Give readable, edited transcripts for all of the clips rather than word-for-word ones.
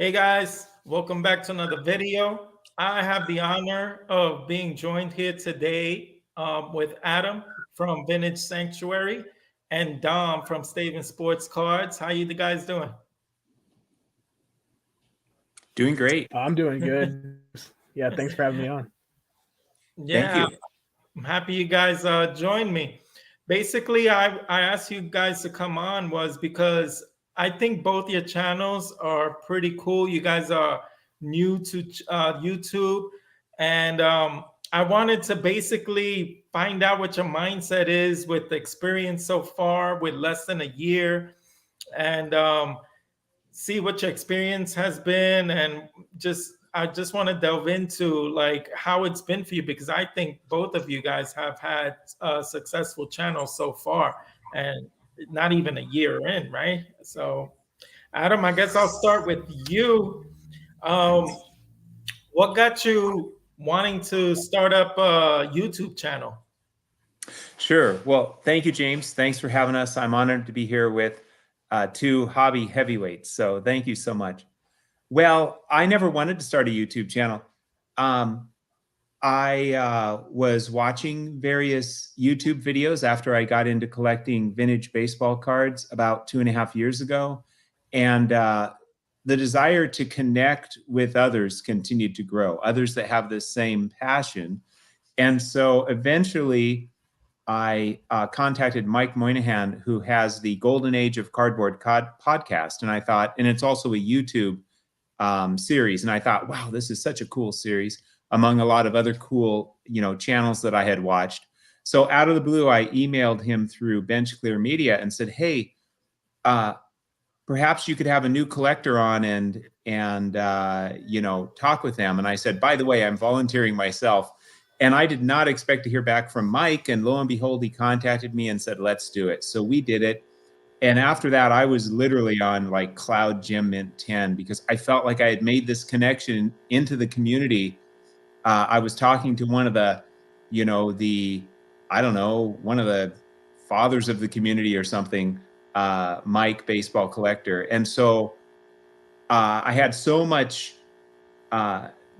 Hey guys, welcome back to another video. I have the honor of being joined here today with Adam from Vintage Sanctuary and Dom from Staven Sports Cards. How you guys doing? Doing great. I'm doing good. Yeah, thanks for having me on. Thank Yeah, you. I'm happy you guys joined me. Basically, I asked you guys to come on was because I think both your channels are pretty cool. You guys are new to YouTube, and I wanted to basically find out what your mindset is with the experience so far with less than a year, and see what your experience has been, and I just want to delve into like how it's been for you, because I think both of you guys have had a successful channels so far, and not even a year in, right? So Adam, I guess I'll start with you. um, what got you wanting to start up a YouTube channel? Sure. Well, thank you, James. Thanks for having us. I'm honored to be here with two hobby heavyweights. So thank you so much. Well, I never wanted to start a YouTube channel. Um, I was watching various YouTube videos after I got into collecting vintage baseball cards about 2.5 years ago. And the desire to connect with others continued to grow, others that have the same passion. And so eventually, I contacted Mike Moynihan, who has the Golden Age of Cardboard podcast. And I thought, and it's also a YouTube series. And I thought, wow, this is such a cool series among a lot of other cool, channels that I had watched. So out of the blue, I emailed him through Bench Clear Media and said, hey, perhaps you could have a new collector on and talk with them. And I said, by the way, I'm volunteering myself. And I did not expect to hear back from Mike. And lo and behold, he contacted me and said, let's do it. So we did it. And after that, I was literally on like Cloud Gem Mint 10 because I felt like I had made this connection into the community. I was talking to one of the, one of the fathers of the community or something, Mike, baseball collector. And so I had so much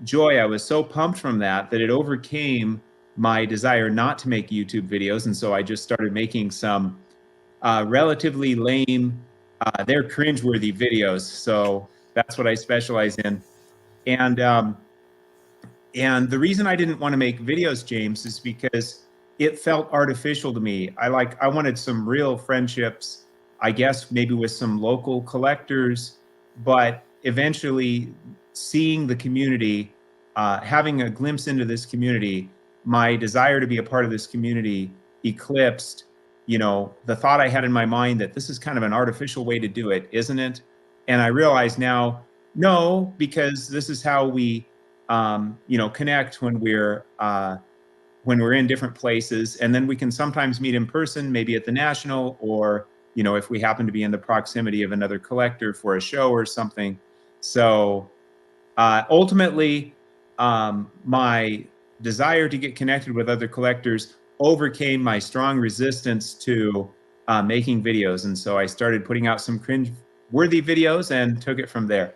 joy. I was so pumped from that it overcame my desire not to make YouTube videos. And so I just started making some relatively lame, they're cringeworthy videos. So that's what I specialize in. And the reason I didn't want to make videos, James, is because it felt artificial to me. I wanted some real friendships, I guess maybe with some local collectors, but eventually seeing the community, having a glimpse into this community, my desire to be a part of this community eclipsed, the thought I had in my mind that this is kind of an artificial way to do it, isn't it? And I realize now, no, because this is how we, connect when we're in different places, and then we can sometimes meet in person, maybe at the National, or if we happen to be in the proximity of another collector for a show or something. So ultimately, my desire to get connected with other collectors overcame my strong resistance to making videos. And so I started putting out some cringe-worthy videos and took it from there.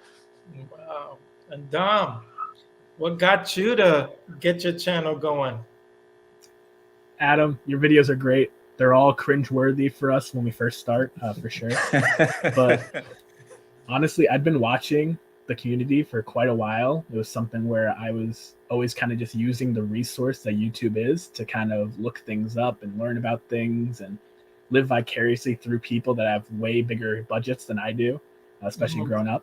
Wow. And Dom, what got you to get your channel going? Adam, your videos are great. They're all cringeworthy for us when we first start, for sure. But honestly, I'd been watching the community for quite a while. It was something where I was always kind of just using the resource that YouTube is to kind of look things up and learn about things and live vicariously through people that have way bigger budgets than I do, especially growing up.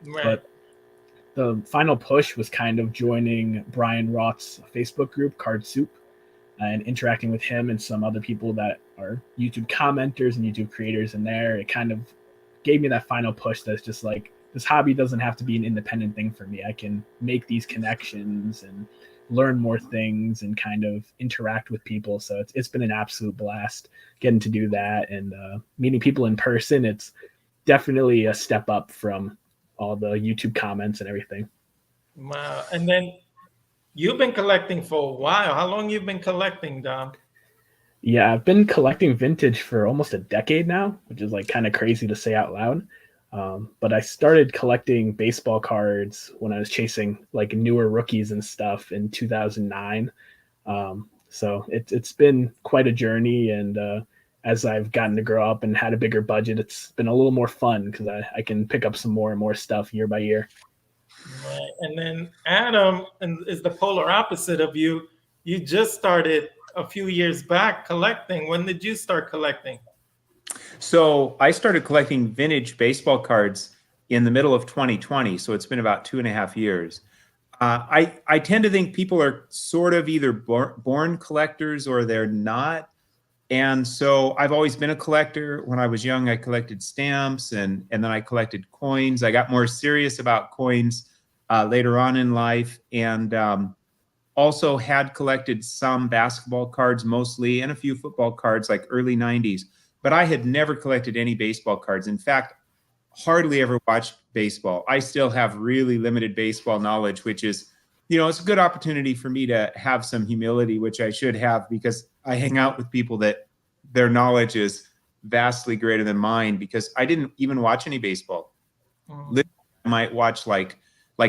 Right. But the final push was kind of joining Brian Roth's Facebook group, Card Soup, and interacting with him and some other people that are YouTube commenters and YouTube creators in there. It kind of gave me that final push that's just like, this hobby doesn't have to be an independent thing for me. I can make these connections and learn more things and kind of interact with people. So it's been an absolute blast getting to do that and meeting people in person. It's definitely a step up from all the YouTube comments and everything. Wow. And then you've been collecting for a while. How long you've been collecting, Dom? Yeah, I've been collecting vintage for almost a decade now, which is like kind of crazy to say out loud. But I started collecting baseball cards when I was chasing like newer rookies and stuff in 2009. So it's been quite a journey, and as I've gotten to grow up and had a bigger budget, it's been a little more fun because I can pick up some more and more stuff year by year. Right. And then Adam is the polar opposite of you. You just started a few years back collecting. When did you start collecting? So I started collecting vintage baseball cards in the middle of 2020. So it's been about 2.5 years. I tend to think people are sort of either born collectors or they're not. And so I've always been a collector. When I was young, I collected stamps and then I collected coins. I got more serious about coins later on in life, and also had collected some basketball cards mostly and a few football cards like early 90s. But I had never collected any baseball cards. In fact, hardly ever watched baseball. I still have really limited baseball knowledge, which is, it's a good opportunity for me to have some humility, which I should have because I hang out with people that their knowledge is vastly greater than mine, because I didn't even watch any baseball. I might watch like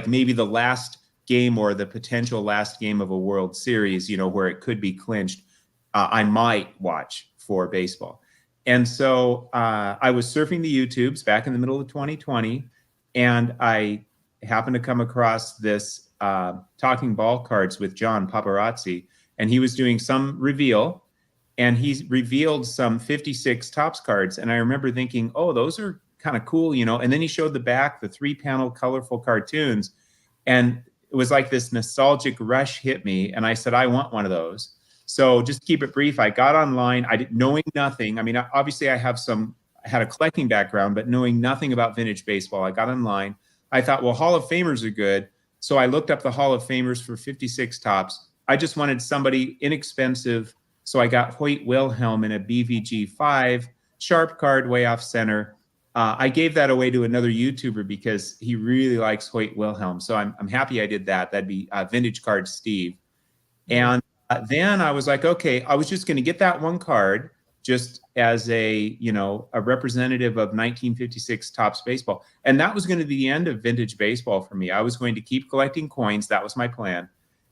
maybe the last game or the potential last game of a World Series, where it could be clinched. I might watch for baseball. And so I was surfing the YouTubes back in the middle of 2020, and I happened to come across this Talking Ball cards with John Paparazzi, and he was doing some reveal, and he revealed some 56 Topps cards. And I remember thinking, oh, those are kind of cool, and then he showed the back, the 3-panel colorful cartoons, and it was like this nostalgic rush hit me, and I said, I want one of those. So just to keep it brief, I got online, knowing nothing. I mean, obviously I had a collecting background, but knowing nothing about vintage baseball, I got online. I thought, well, Hall of Famers are good. So I looked up the Hall of Famers for 56 Topps. I just wanted somebody inexpensive. So I got Hoyt Wilhelm in a BVG 5, sharp card way off center. I gave that away to another YouTuber because he really likes Hoyt Wilhelm. So I'm happy I did that. That'd be Vintage Card Steve. And then I was like, okay, I was just going to get that one card just as a representative of 1956 Topps baseball. And that was going to be the end of vintage baseball for me. I was going to keep collecting coins. That was my plan.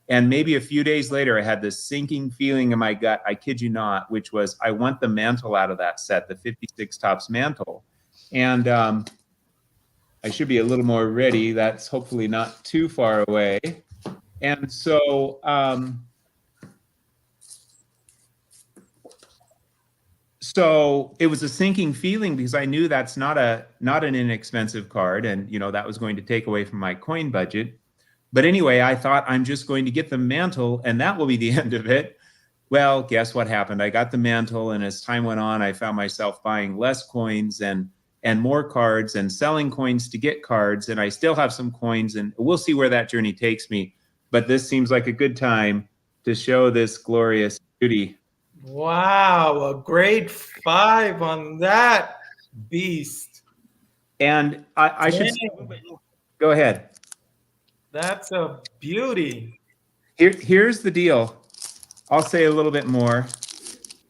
And maybe a few days later, I had this sinking feeling in my gut, I kid you not, which was I want the mantle out of that set, the 56 Topps mantle. And I should be a little more ready. That's hopefully not too far away. And so so it was a sinking feeling because I knew that's not an inexpensive card, and that was going to take away from my coin budget. But anyway, I thought I'm just going to get the mantle and that will be the end of it. Well, guess what happened? I got the mantle, and as time went on, I found myself buying less coins and more cards and selling coins to get cards. And I still have some coins, and we'll see where that journey takes me. But this seems like a good time to show this glorious beauty. Wow, a grade 5 on that beast. And I should say, go ahead. That's a beauty. Here's the deal. I'll say a little bit more,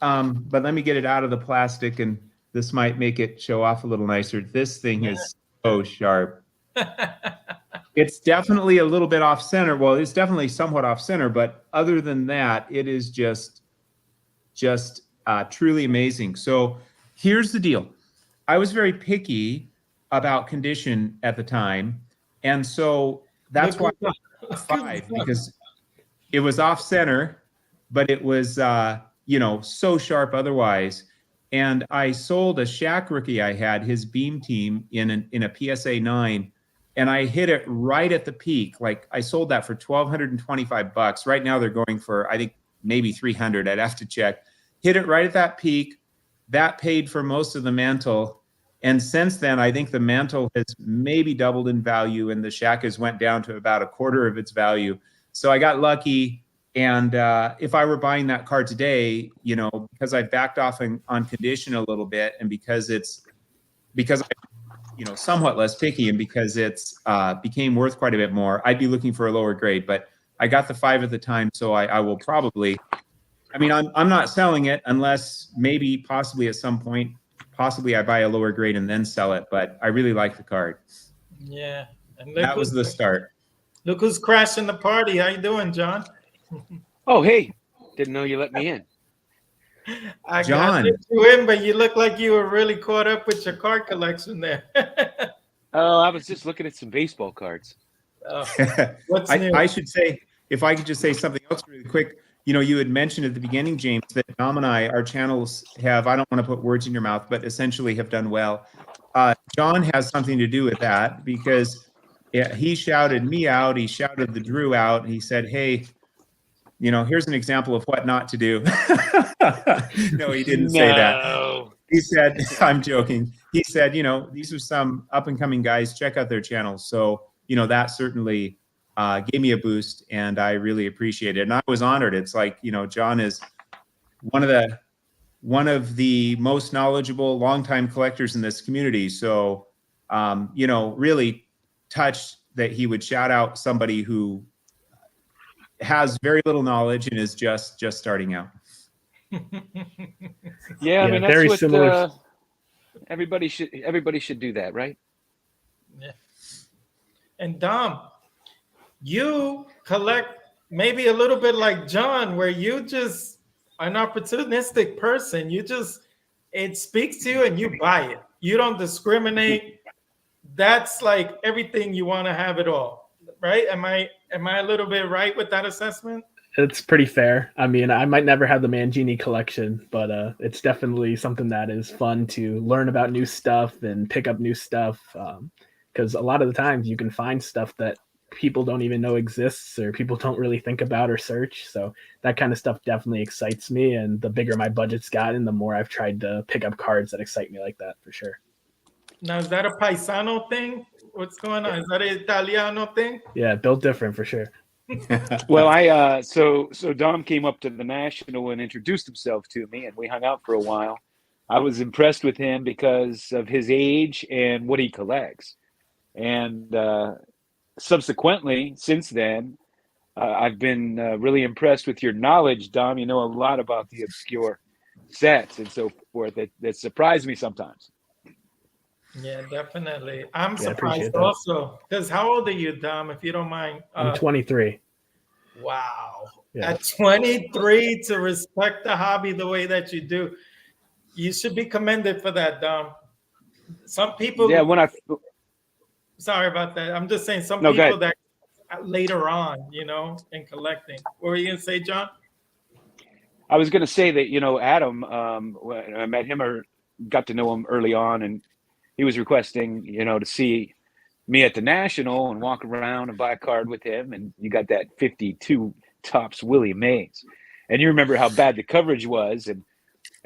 but let me get it out of the plastic, and this might make it show off a little nicer. This thing is so sharp. It's definitely a little bit off center. Well, it's definitely somewhat off center, but other than that, it is just truly amazing. So here's the deal. I was very picky about condition at the time. And so that's why I got 5, because it was off center, but it was, so sharp otherwise. And I sold a Shaq rookie I had, his beam team, in a PSA 9, and I hit it right at the peak. Like, I sold that for $1,225. Right now they're going for, I think, maybe 300. I'd have to check. Hit it right at that peak. That paid for most of the mantle. And since then, I think the mantle has maybe doubled in value, and the Shaq has went down to about a quarter of its value. So I got lucky. And if I were buying that card today, because I backed off on condition a little bit, and because I'm somewhat less picky, and because it's became worth quite a bit more, I'd be looking for a lower grade. But I got the 5 at the time, so I will probably. I'm not selling it unless maybe possibly at some point possibly I buy a lower grade and then sell it, but I really like the card. Yeah. And That was the start. Look who's crashing the party. How you doing, John? Oh, hey, didn't know you let me in. I John. let you in, but you look like you were really caught up with your card collection there. Oh, I was just looking at some baseball cards. Oh, what's new? I should say, if I could just say something else really quick. You had mentioned at the beginning, James, that Dom and I, our channels have, I don't want to put words in your mouth, but essentially have done well. John has something to do with that because he shouted me out. He shouted the Drew out. He said, hey, here's an example of what not to do. No, he didn't say that. He said, I'm joking. He said, these are some up and coming guys. Check out their channels. So, that certainly gave me a boost, and I really appreciate it. And I was honored. It's like, John is one of the most knowledgeable longtime collectors in this community. So, really touched that he would shout out somebody who has very little knowledge and is just starting out. Yeah, I mean, that's very what similar. everybody should do that, right? Yeah. And Dom, you collect maybe a little bit like John, where you just an opportunistic person. It speaks to you and you buy it. You don't discriminate. That's like everything. You want to have it all, right? Am I a little bit right with that assessment? It's pretty fair. I mean, I might never have the Mangini collection, but it's definitely something that is fun to learn about new stuff and pick up new stuff. Because a lot of the times you can find stuff that people don't even know exists or people don't really think about or search. So that kind of stuff definitely excites me. And the bigger my budget's gotten, the more I've tried to pick up cards that excite me like that, for sure. Now, is that a paisano thing? What's going on? Is that an Italiano thing? Yeah, built different for sure. Well, so Dom came up to the National and introduced himself to me, and we hung out for a while. I was impressed with him because of his age and what he collects. And subsequently, since then, I've been really impressed with your knowledge, Dom. You know a lot about the obscure sets and so forth that surprised me sometimes. Yeah, definitely. I'm Yeah, I appreciate surprised that. also. Because how old are you, Dom, if you don't mind? I'm 23. Wow. Yeah. At 23, to respect the hobby the way that you do, you should be commended for that, Dom. Some people... Yeah, Sorry about that. I'm just saying some No, people that later on, in collecting. What were you going to say, John? I was going to say that, Adam, when I met him or got to know him early on, and he was requesting, to see me at the National and walk around and buy a card with him. And you got that 52 Topps Willie Mays. And you remember how bad the coverage was.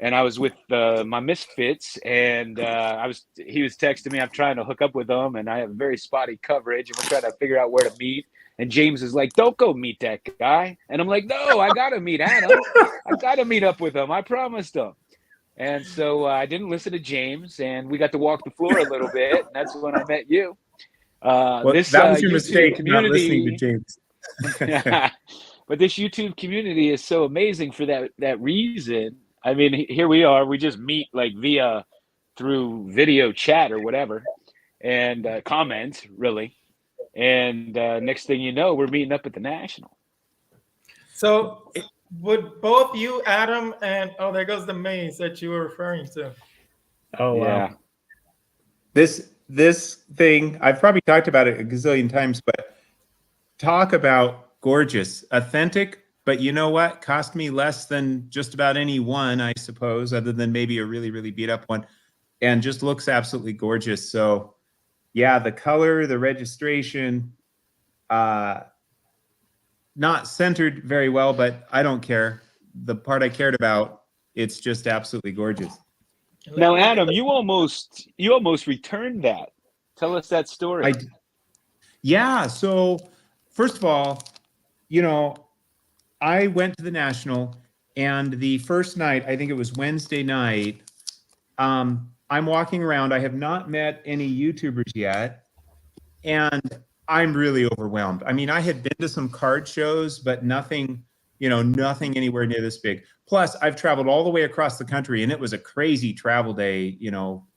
And I was with my Misfits, and he was texting me. I'm trying to hook up with them, and I have very spotty coverage, and we're trying to figure out where to meet. And James is like, "Don't go meet that guy." And I'm like, "No, I got to meet Adam. I got to meet up with him. I promised him." And so I didn't listen to James, and we got to walk the floor a little bit. And that's when I met you. That was your YouTube mistake, not listening to James. But this YouTube community is so amazing for that reason. I mean, here we are. We just meet like through video chat or whatever, and comments, really. And next thing you know, we're meeting up at the National. So would both you, Adam, and there goes the maze that you were referring to. Oh, wow. Yeah. This thing, I've probably talked about it a gazillion times, but talk about gorgeous, authentic, but you know what? Cost me less than just about any one, I suppose, other than maybe a really, really beat up one, and just looks absolutely gorgeous. So yeah, the color, the registration, not centered very well, but I don't care. The part I cared about, it's just absolutely gorgeous. Now, Adam, you almost returned that. Tell us that story. Yeah. So first of all, I went to the National, and the first night, I think it was Wednesday night, I'm walking around. I have not met any YouTubers yet, and I'm really overwhelmed. I mean, I had been to some card shows, but nothing nothing anywhere near this big. Plus, I've traveled all the way across the country, and it was a crazy travel day,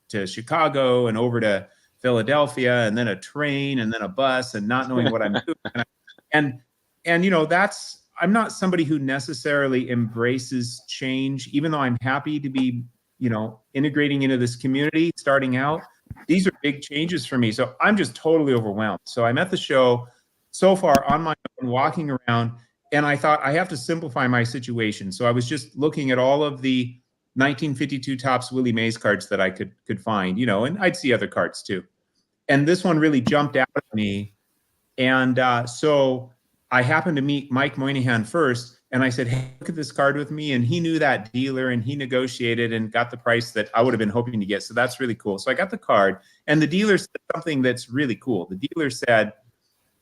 to Chicago and over to Philadelphia, and then a train, and then a bus, and not knowing what I'm doing. And I'm not somebody who necessarily embraces change, even though I'm happy to be, integrating into this community, starting out. These are big changes for me. So I'm just totally overwhelmed. So I'm at the show so far on my own, walking around, and I thought I have to simplify my situation. So I was just looking at all of the 1952 Topps Willie Mays cards that I could find, and I'd see other cards too. And this one really jumped out at me. And so I happened to meet Mike Moynihan first, and I said, hey, look at this card with me. And he knew that dealer, and he negotiated and got the price that I would have been hoping to get. So that's really cool. So I got the card, and the dealer said something that's really cool. The dealer said,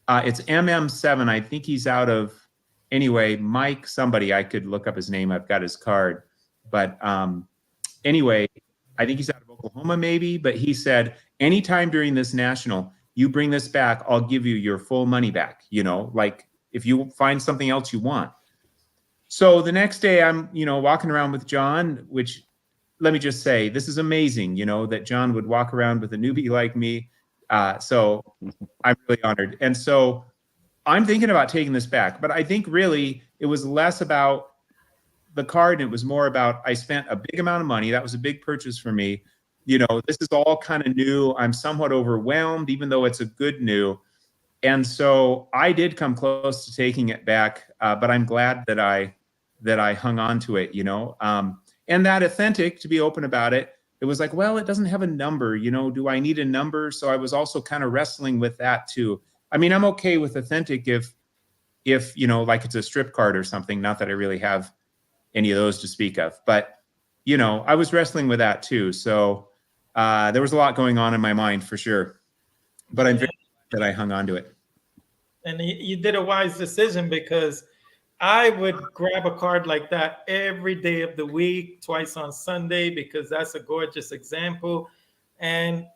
it's MM7. I think he's out of, anyway, Mike somebody. I could look up his name. I've got his card. But anyway, I think he's out of Oklahoma maybe. But he said, anytime during this national, you bring this back, I'll give you your full money back, like if you find something else you want. So the next day I'm, walking around with John, which let me just say, this is amazing, that John would walk around with a newbie like me. So I'm really honored. And so I'm thinking about taking this back, but I think really it was less about the card. And it was more about, I spent a big amount of money. That was a big purchase for me. This is all kind of new. I'm somewhat overwhelmed, even though it's a good new. And so I did come close to taking it back, but I'm glad that I hung on to it, and that Authentic, to be open about it, it was like, well, it doesn't have a number, do I need a number? So I was also kind of wrestling with that too. I mean, I'm okay with Authentic if like it's a strip card or something, not that I really have any of those to speak of, but I was wrestling with that too. So there was a lot going on in my mind for sure, but I'm very glad that I hung on to it. And you did a wise decision, because I would grab a card like that every day of the week, twice on Sunday, because that's a gorgeous example. And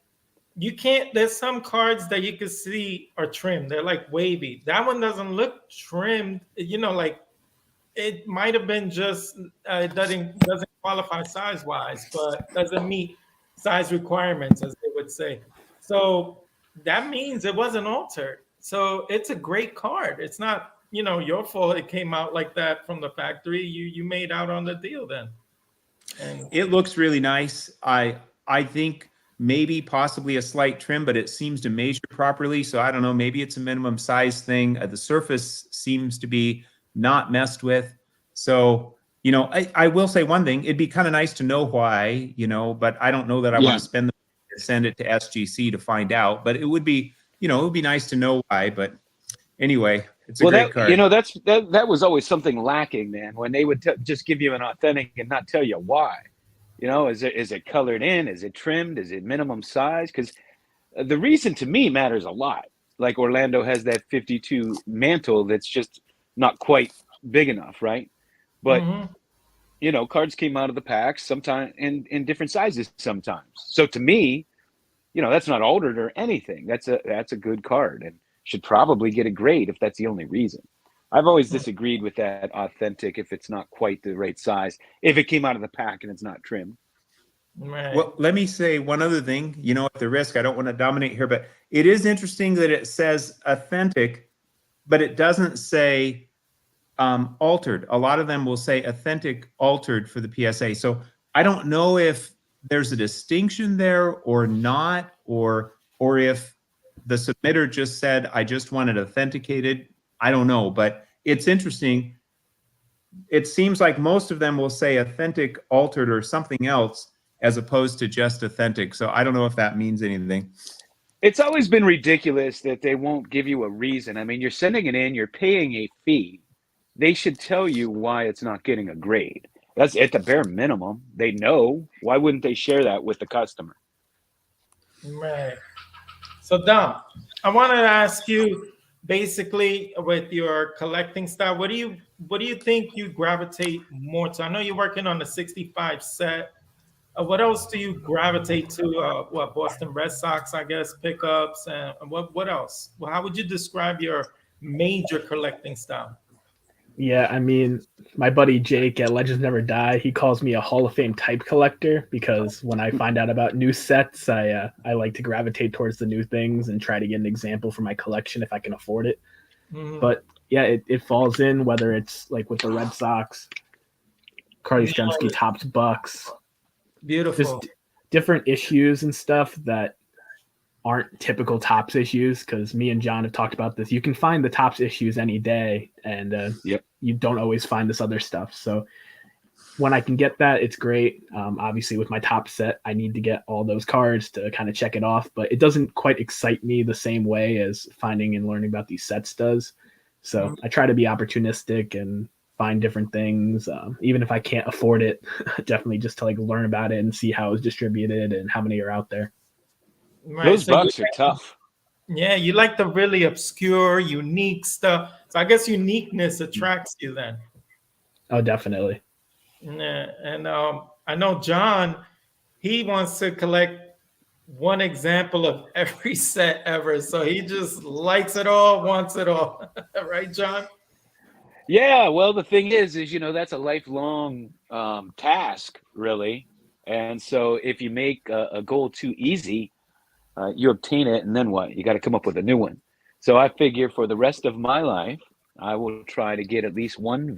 there's some cards that you can see are trimmed. They're like wavy. That one doesn't look trimmed, like it might have been just, it doesn't qualify size-wise, but doesn't meet size requirements, as they would say. So that means it wasn't altered. So it's a great card. It's not, your fault it came out like that from the factory. You made out on the deal then. And it looks really nice. I think maybe possibly a slight trim, but it seems to measure properly. So I don't know, maybe it's a minimum size thing. The surface seems to be not messed with. So, I will say one thing, it'd be kind of nice to know why, but I don't know that I want to spend the money to send it to SGC to find out, but it would be, it would be nice to know why. But anyway, it's a great card. That was always something lacking, man, when they would just give you an Authentic and not tell you why. Is it colored in? Is it trimmed? Is it minimum size? Because the reason to me matters a lot. Like Orlando has that 52 mantle that's just not quite big enough, right? But cards came out of the packs sometimes in different sizes sometimes. So to me, that's not altered or anything. That's a good card and should probably get a grade if that's the only reason. I've always disagreed with that Authentic if it's not quite the right size, if it came out of the pack and it's not trimmed. Right. Well, let me say one other thing, at the risk, I don't want to dominate here, but it is interesting that it says Authentic, but it doesn't say altered. A lot of them will say Authentic altered for the PSA. So I don't know if there's a distinction there or not, or if the submitter just said, I just want it authenticated. I don't know, but it's interesting. It seems like most of them will say Authentic altered or something else as opposed to just Authentic. So I don't know if that means anything. It's always been ridiculous that they won't give you a reason. I mean, you're sending it in, you're paying a fee. They should tell you why it's not getting a grade. That's at the bare minimum. They know. Why wouldn't they share that with the customer? Right. So Dom, I wanted to ask you, basically, with your collecting style, what do you think you gravitate more to? I know you're working on the 65 set. What else do you gravitate to? Boston Red Sox, I guess, pickups, and what else? Well, how would you describe your major collecting style? Yeah, I mean, my buddy Jake at Legends Never Die, he calls me a Hall of Fame type collector because when I find out about new sets, I like to gravitate towards the new things and try to get an example for my collection if I can afford it. Mhm. But yeah, it falls in whether it's like with the Red Sox, Carly Stremski, Tops Bucks, Beautiful. just different issues and stuff that aren't typical Tops issues. Because me and John have talked about this. You can find the Tops issues any day, and Yep. you don't always find this other stuff. So when I can get that, it's great. Obviously, with my top set, I need to get all those cards to kind of check it off, but it doesn't quite excite me the same way as finding and learning about these sets does. So I try to be opportunistic and find different things, even if I can't afford it. Definitely just to like learn about it and see how it's distributed and how many are out there. Right. Those So you, bucks are tough. yeah, you like the really obscure, unique stuff. So I guess uniqueness attracts you then. Oh, definitely. Yeah, and I know John, he wants to collect one example of every set ever. So he just likes it all, wants it all. Right, John? Yeah, well, the thing is, that's a lifelong task, really. And so if you make a goal too easy, you obtain it, and then what? You got to come up with a new one. So I figure for the rest of my life, I will try to get at least one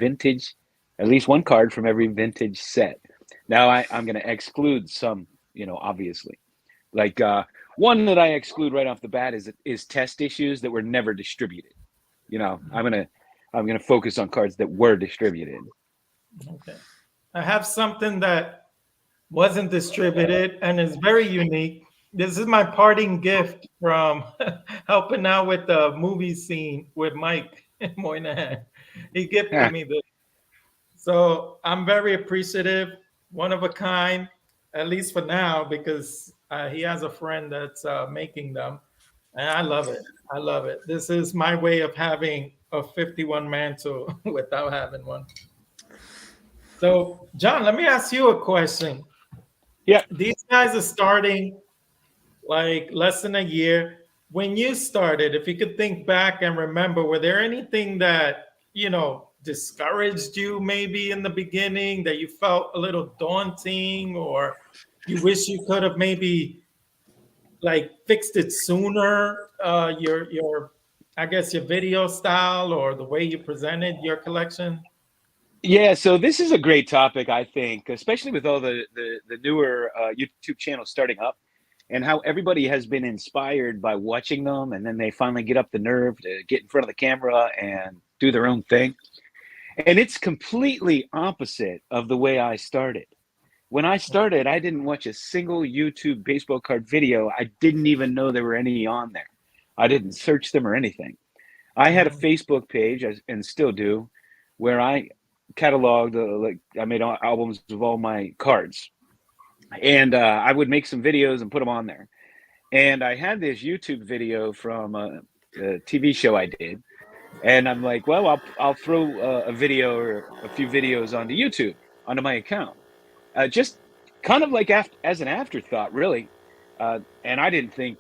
card from every vintage set. Now I'm going to exclude some, obviously. Like one that I exclude right off the bat is test issues that were never distributed. I'm gonna focus on cards that were distributed. Okay. I have something that wasn't distributed and is very unique. This is my parting gift from helping out with the movie scene with Mike Moynihan. He gifted me this. So I'm very appreciative, one of a kind, at least for now, because he has a friend that's making them. And I love it. I love it. This is my way of having a 51 mantle without having one. So, John, let me ask you a question. Yeah. These guys are starting like less than a year. When you started, if you could think back and remember, were there anything that, discouraged you maybe in the beginning that you felt a little daunting, or you wish you could have maybe like fixed it sooner? Your I guess your video style or the way you presented your collection? Yeah, so this is a great topic, I think, especially with all the newer YouTube channels starting up, and how everybody has been inspired by watching them, and then they finally get up the nerve to get in front of the camera and do their own thing. And it's completely opposite of the way I started. When I started, I didn't watch a single YouTube baseball card video. I didn't even know there were any on there. I didn't search them or anything. I had a Facebook page, and still do, where I cataloged, like I made albums of all my cards, and I would make some videos and put them on there. And I had this YouTube video from a TV show I did, and I'm like, well, I'll throw a video or a few videos onto YouTube onto my account, just kind of like as an afterthought, really. And I didn't think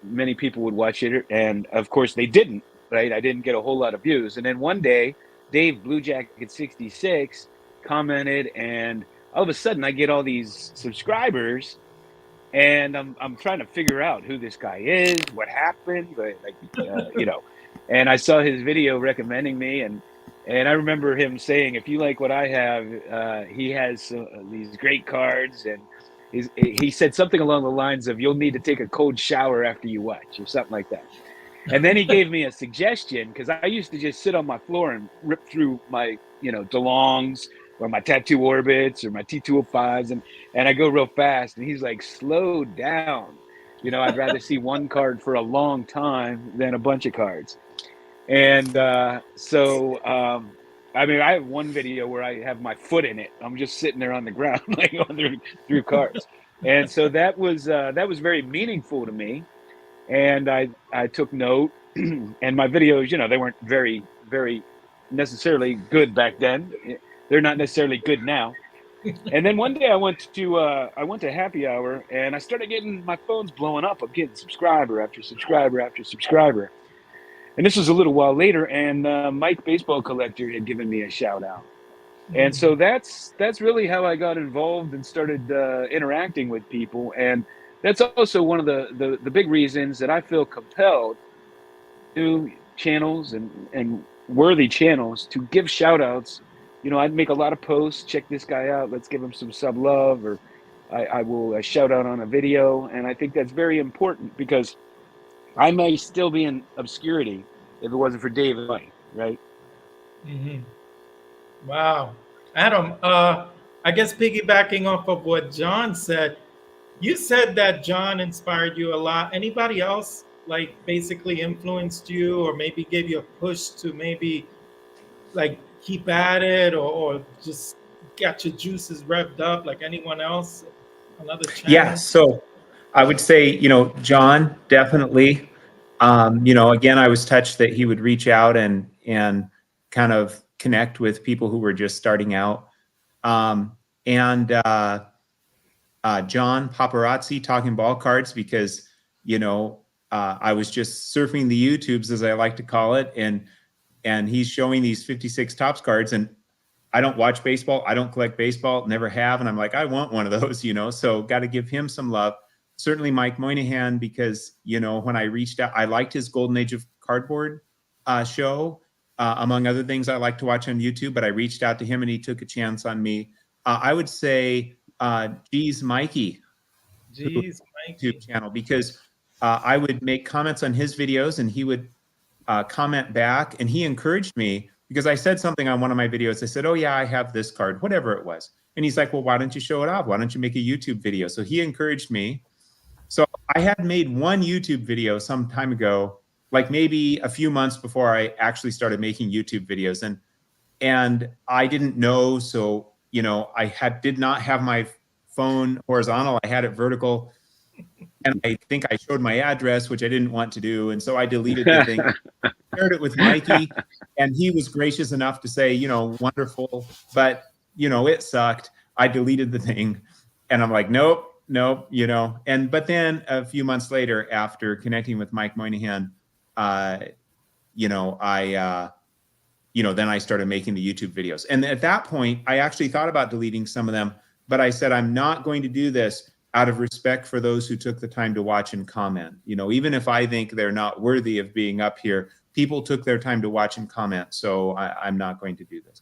many people would watch it, and of course they didn't. Right, I didn't get a whole lot of views, and then one day, Dave Blue Jacket 66 commented, and all of a sudden, I get all these subscribers, and I'm trying to figure out who this guy is, what happened, and I saw his video recommending me, and I remember him saying, if you like what I have, he has these great cards, and he said something along the lines of, you'll need to take a cold shower after you watch, or something like that. And then he gave me a suggestion, because I used to just sit on my floor and rip through my, DeLongs or my Tattoo Orbits or my T205s, and I go real fast. And he's like, slow down. I'd rather see one card for a long time than a bunch of cards. And I have one video where I have my foot in it. I'm just sitting there on the ground, like going through cards. And so that was very meaningful to me. And I took note, and my videos, they weren't very, very necessarily good back then. They're not necessarily good now. And then one day I went to happy hour, and I started getting my phone's blowing up. I'm getting subscriber after subscriber after subscriber. And this was a little while later, and Mike Baseball Collector had given me a shout out. And so that's really how I got involved and started interacting with people. And that's also one of the big reasons that I feel compelled to channels and worthy channels to give shout outs. You know, I'd make a lot of posts, check this guy out, let's give him some sub love, or I will shout out on a video. And I think that's very important because I may still be in obscurity if it wasn't for Dave and Mike, right? Wow. Adam, I guess piggybacking off of what John said, you said that John inspired you a lot. Anybody else like basically influenced you or maybe gave you a push to maybe like keep at it or just get your juices revved up like anyone else? Another channel? Yeah, so I would say, you know, John, definitely. You know, again, I was touched that he would reach out and kind of connect with people who were just starting out. John Paparazzi talking ball cards because, you know, I was just surfing the YouTubes, as I like to call it, and he's showing these 56 Topps cards, and I don't watch baseball. I don't collect baseball, never have. And I'm like, I want one of those, you know, so got to give him some love. Certainly Mike Moynihan, because, you know, when I reached out, I liked his Golden Age of Cardboard show, among other things I like to watch on YouTube, but I reached out to him and he took a chance on me. I would say, Geez Mikey, YouTube channel, because I would make comments on his videos and he would comment back, and he encouraged me because I said something on one of my videos. I said, oh yeah, I have this card, whatever it was. And he's like, well, why don't you show it off? Why don't you make a YouTube video? So he encouraged me. So I had made one YouTube video some time ago, like maybe a few months before I actually started making YouTube videos. And I didn't know. So, you know, did not have my phone horizontal. I had it vertical. And I think I showed my address, which I didn't want to do. And so I deleted the thing, shared it with Mikey, and he was gracious enough to say, you know, wonderful, but, you know, it sucked. I deleted the thing. And I'm like, nope, you know. But then a few months later, after connecting with Mike Moynihan, you know, then I started making the YouTube videos. And at that point, I actually thought about deleting some of them, but I said, I'm not going to do this out of respect for those who took the time to watch and comment. You know, even if I think they're not worthy of being up here, people took their time to watch and comment. So I'm not going to do this.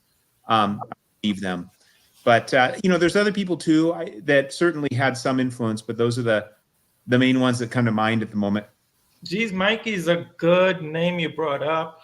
Leave them. But, you know, there's other people too that certainly had some influence, but those are the main ones that come to mind at the moment. Geez Mikey is a good name you brought up.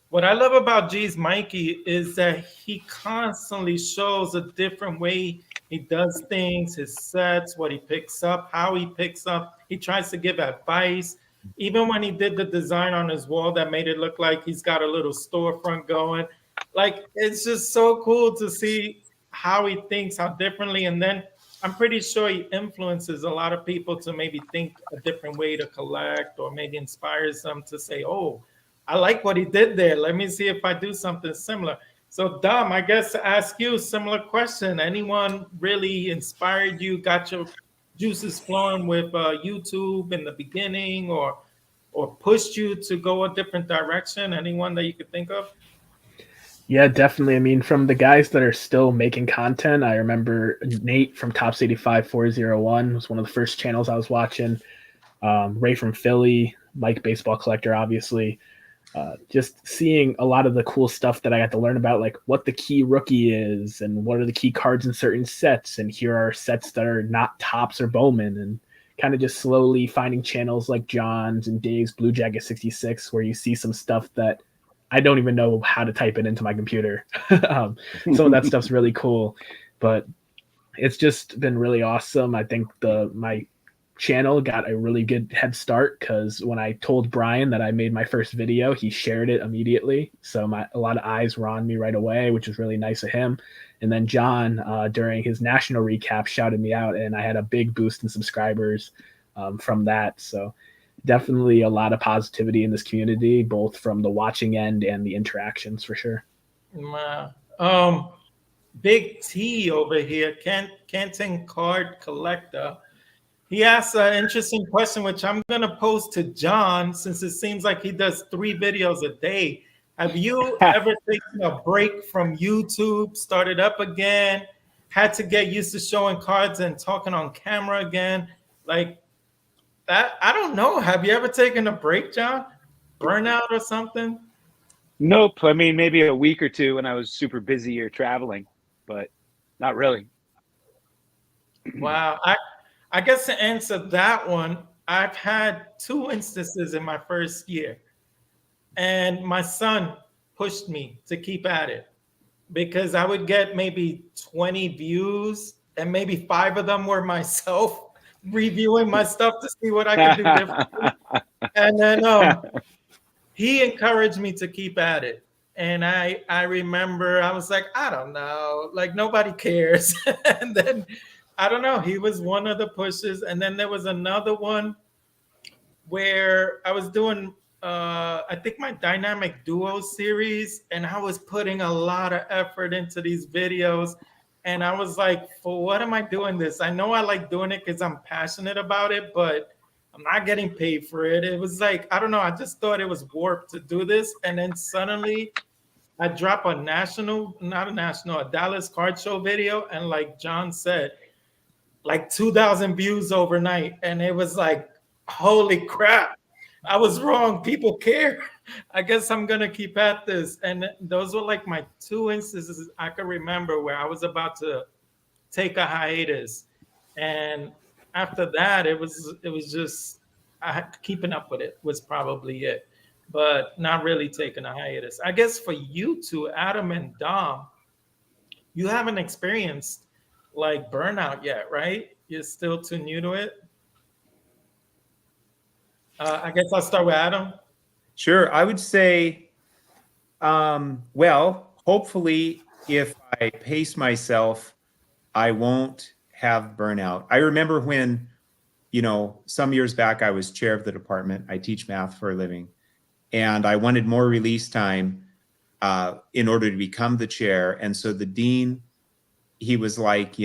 What I love about Geez Mikey is that he constantly shows a different way he does things, his sets, what he picks up, how he picks up. He tries to give advice. Even when he did the design on his wall that made it look like he's got a little storefront going. Like, it's just so cool to see how he thinks, how differently. And then I'm pretty sure he influences a lot of people to maybe think a different way to collect, or maybe inspires them to say, oh, I like what he did there. Let me see if I do something similar. So Dom, I guess to ask you a similar question. Anyone really inspired you, got your juices flowing with YouTube in the beginning, or pushed you to go a different direction? Anyone that you could think of? Yeah, definitely. I mean, from the guys that are still making content, I remember Nate from Tops 85 401 was one of the first channels I was watching. Ray from Philly, Mike Baseball Collector, obviously. Just seeing a lot of the cool stuff that I got to learn about, like what the key rookie is and what are the key cards in certain sets. And here are sets that are not Topps or Bowman, and kind of just slowly finding channels like John's and Dave's Blue Jacket 66, where you see some stuff that I don't even know how to type it into my computer. Some of that stuff's really cool, but it's just been really awesome. I think my channel got a really good head start because when I told Brian that I made my first video, he shared it immediately. So a lot of eyes were on me right away, which was really nice of him. And then John, during his national recap, shouted me out, and I had a big boost in subscribers from that. So definitely a lot of positivity in this community, both from the watching end and the interactions, for sure. Big T over here, Kenton Card Collector. He asked an interesting question, which I'm going to pose to John, since it seems like he does 3 videos a day. Have you ever taken a break from YouTube, started up again, had to get used to showing cards and talking on camera again? Like that, I don't know. Have you ever taken a break, John? Burnout or something? Nope. I mean, maybe a week or two when I was super busy or traveling, but not really. Wow. I guess to answer that one, I've had 2 instances in my first year. And my son pushed me to keep at it because I would get maybe 20 views and maybe 5 of them were myself reviewing my stuff to see what I could do differently. And then he encouraged me to keep at it. And I remember I was like, I don't know, like nobody cares. And then I don't know, he was one of the pushes. And then there was another one where I was doing I think my dynamic duo series, and I was putting a lot of effort into these videos. And I was like, for what am I doing this? I know I like doing it because I'm passionate about it, but I'm not getting paid for it. It was like, I don't know, I just thought it was warped to do this. And then suddenly I drop a a Dallas card show video. And like John said, like 2,000 views overnight. And it was like, holy crap, I was wrong. People care. I guess I'm going to keep at this. And those were like my 2 instances I can remember where I was about to take a hiatus. And after that, it was just, keeping up with it was probably it, but not really taking a hiatus. I guess for you two, Adam and Dom, you haven't experienced like burnout yet, right? You're still too new to it. I guess I'll start with Adam. Sure. I would say, well, hopefully, if I pace myself, I won't have burnout. I remember when, some years back, I was chair of the department. I teach math for a living, and I wanted more release time in order to become the chair. And so the dean, he was like,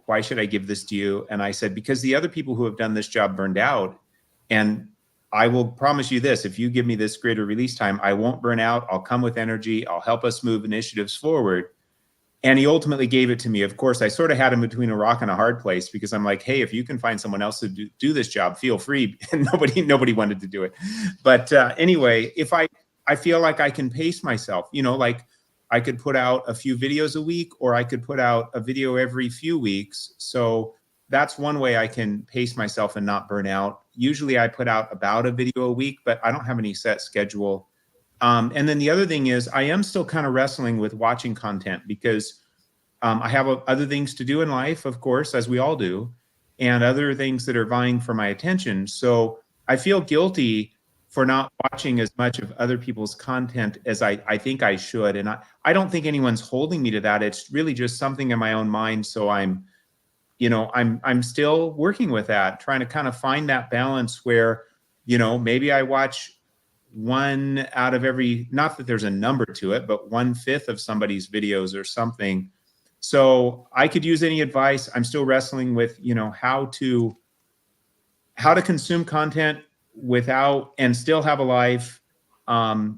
why should I give this to you? And I said, because the other people who have done this job burned out. And I will promise you this, if you give me this greater release time, I won't burn out. I'll come with energy. I'll help us move initiatives forward. And he ultimately gave it to me. Of course, I sort of had him between a rock and a hard place because I'm like, hey, if you can find someone else to do this job, feel free. And nobody wanted to do it. But anyway, if I feel like I can pace myself, like I could put out a few videos a week, or I could put out a video every few weeks. So that's one way I can pace myself and not burn out. Usually I put out about a video a week, but I don't have any set schedule. And then the other thing is I am still kind of wrestling with watching content because I have other things to do in life, of course, as we all do, and other things that are vying for my attention. So I feel guilty for not watching as much of other people's content as I think I should. And I don't think anyone's holding me to that. It's really just something in my own mind. So I'm still working with that, trying to kind of find that balance where, maybe I watch 1 out of every, not that there's a number to it, but 1/5 of somebody's videos or something. So I could use any advice. I'm still wrestling with, how to consume content without and still have a life, how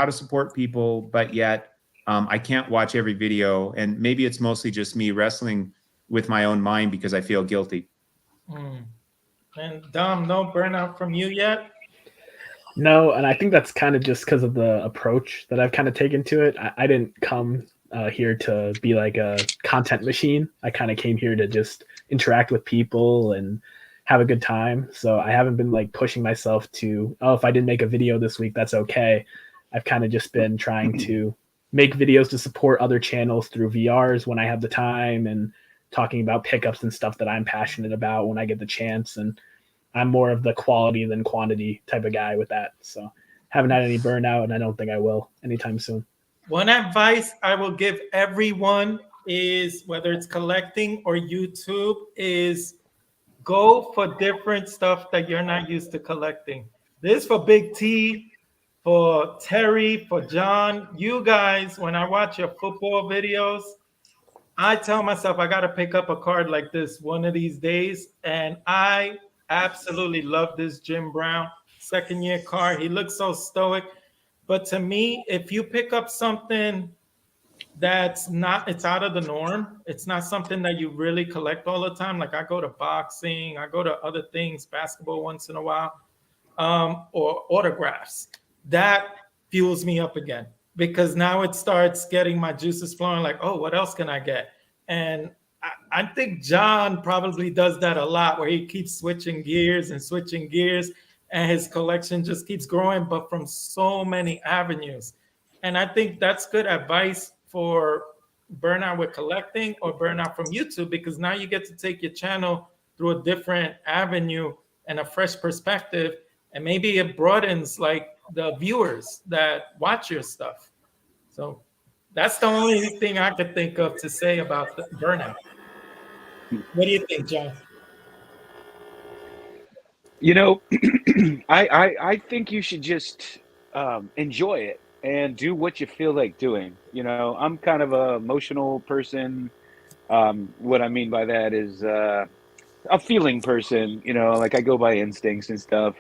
to support people, but yet I can't watch every video. And maybe it's mostly just me wrestling with my own mind because I feel guilty. And Dom, no burnout from you yet? No, and I think that's kind of just because of the approach that I've kind of taken to it. I didn't come here to be like a content machine. I kind of came here to just interact with people and have a good time. So I haven't been like pushing myself to, if I didn't make a video this week, that's okay. I've kind of just been trying to make videos to support other channels through VRs when I have the time, and talking about pickups and stuff that I'm passionate about when I get the chance. And I'm more of the quality than quantity type of guy with that. So haven't had any burnout, and I don't think I will anytime soon. One advice I will give everyone is, whether it's collecting or YouTube, is go for different stuff that you're not used to collecting. This for Big T, for Terry, for John. You guys, when I watch your football videos, I tell myself I got to pick up a card like this one of these days. And I absolutely love this Jim Brown second year card. He looks so stoic. But to me, if you pick up something that's not, it's out of the norm, it's not something that you really collect all the time. Like I go to boxing, I go to other things, basketball once in a while, or autographs. That fuels me up again because now it starts getting my juices flowing. Like, oh, what else can I get? And I think John probably does that a lot, where he keeps switching gears and switching gears, and his collection just keeps growing, but from so many avenues. And I think that's good advice for burnout with collecting or burnout from YouTube, because now you get to take your channel through a different avenue and a fresh perspective, and maybe it broadens like the viewers that watch your stuff. So that's the only thing I could think of to say about the burnout. What do you think, John? You know, I think you should just enjoy it and do what you feel like doing. You know, I'm kind of a emotional person. What I mean by that is a feeling person. You know, like I go by instincts and stuff,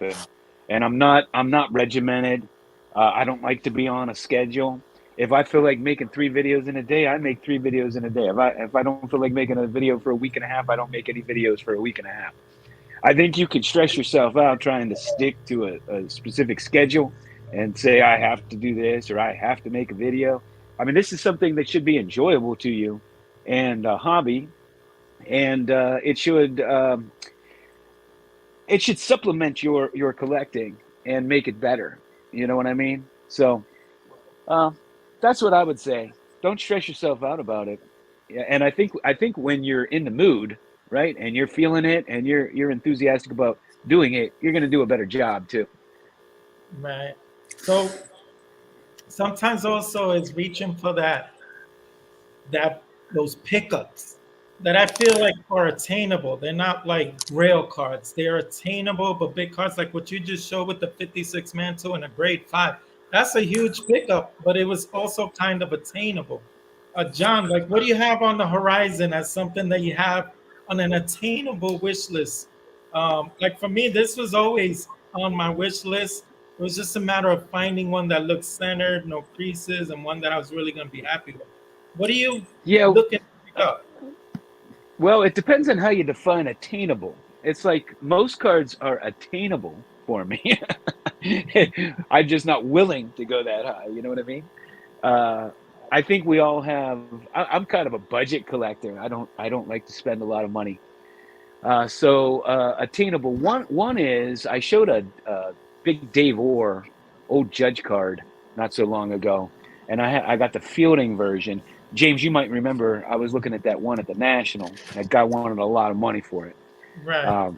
and I'm not regimented. I don't like to be on a schedule. If I feel like making 3 videos in a day, I make 3 videos in a day. If I don't feel like making a video for a week and a half, I don't make any videos for a week and a half. I think you can stress yourself out trying to stick to a specific schedule and say, I have to do this or I have to make a video. I mean, this is something that should be enjoyable to you and a hobby. And it should supplement your collecting and make it better. You know what I mean? So that's what I would say. Don't stress yourself out about it. Yeah, and I think when you're in the mood, right, and you're feeling it and you're enthusiastic about doing it, you're going to do a better job too. Right. So sometimes also it's reaching for those pickups that I feel like are attainable. They're not like grail cards. They're attainable, but big cards like what you just showed with the 56 mantle and a grade 5. That's a huge pickup, but it was also kind of attainable. John, like what do you have on the horizon as something that you have on an attainable wish list? Like for me, this was always on my wish list. It was just a matter of finding one that looks centered, no creases, and one that I was really going to be happy with. What are you looking to pick up? Well, it depends on how you define attainable. It's like most cards are attainable for me. I'm just not willing to go that high. You know what I mean? I think we all have. I'm kind of a budget collector. I don't like to spend a lot of money. So attainable. One is I showed a big Dave Orr old Judge card not so long ago, and I got the fielding version. James, you might remember I was looking at that one at the National. That guy wanted a lot of money for it. Right.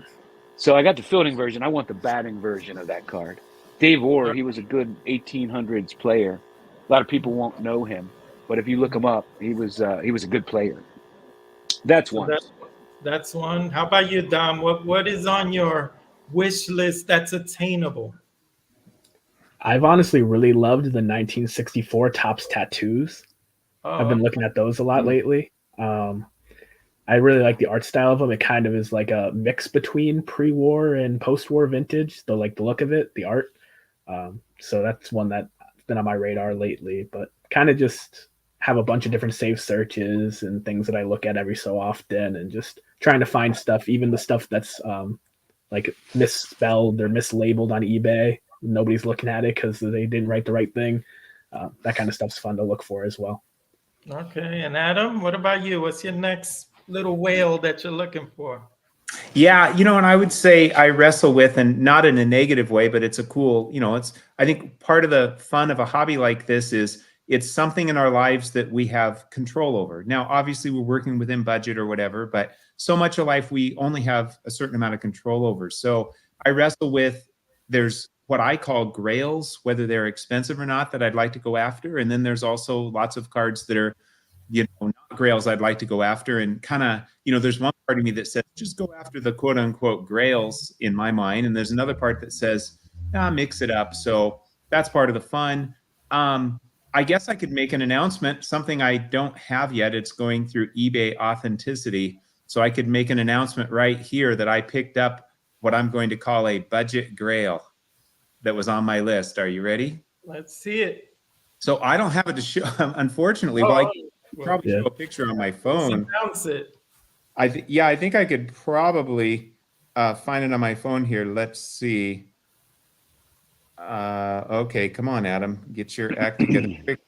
So I got the fielding version. I want the batting version of that card. Dave Orr, he was a good 1800s player. A lot of people won't know him, but if you look him up, he was a good player. That's one. That's one. How about you, Dom? What is on your wish list that's attainable? I've honestly really loved the 1964 Topps tattoos. I've been looking at those a lot lately. I really like the art style of them. It kind of is like a mix between pre-war and post-war vintage. The look of it, the art. So that's one that's been on my radar lately. But kind of just have a bunch of different save searches and things that I look at every so often, and just trying to find stuff, even the stuff that's like misspelled or mislabeled on eBay. Nobody's looking at it because they didn't write the right thing. That kind of stuff's fun to look for as well. Okay, and Adam, what about you? What's your next little whale that you're looking for? Yeah, and I would say I wrestle with, and not in a negative way, but it's a cool, I think part of the fun of a hobby like this is it's something in our lives that we have control over. Now, obviously we're working within budget or whatever, but so much of life we only have a certain amount of control over. So I wrestle with, there's what I call grails, whether they're expensive or not, that I'd like to go after. And then there's also lots of cards that are, not grails I'd like to go after. And kind of, there's one part of me that says, just go after the quote unquote grails in my mind. And there's another part that says, mix it up. So that's part of the fun. I guess I could make an announcement, something I don't have yet. It's going through eBay Authenticity. So I could make an announcement right here that I picked up what I'm going to call a budget grail that was on my list. Are you ready? Let's see it. So I don't have it to show, unfortunately. Well, I could probably show a picture on my phone. Announce it. I think I could probably find it on my phone here. Let's see. Okay, come on, Adam. Get your act together quick.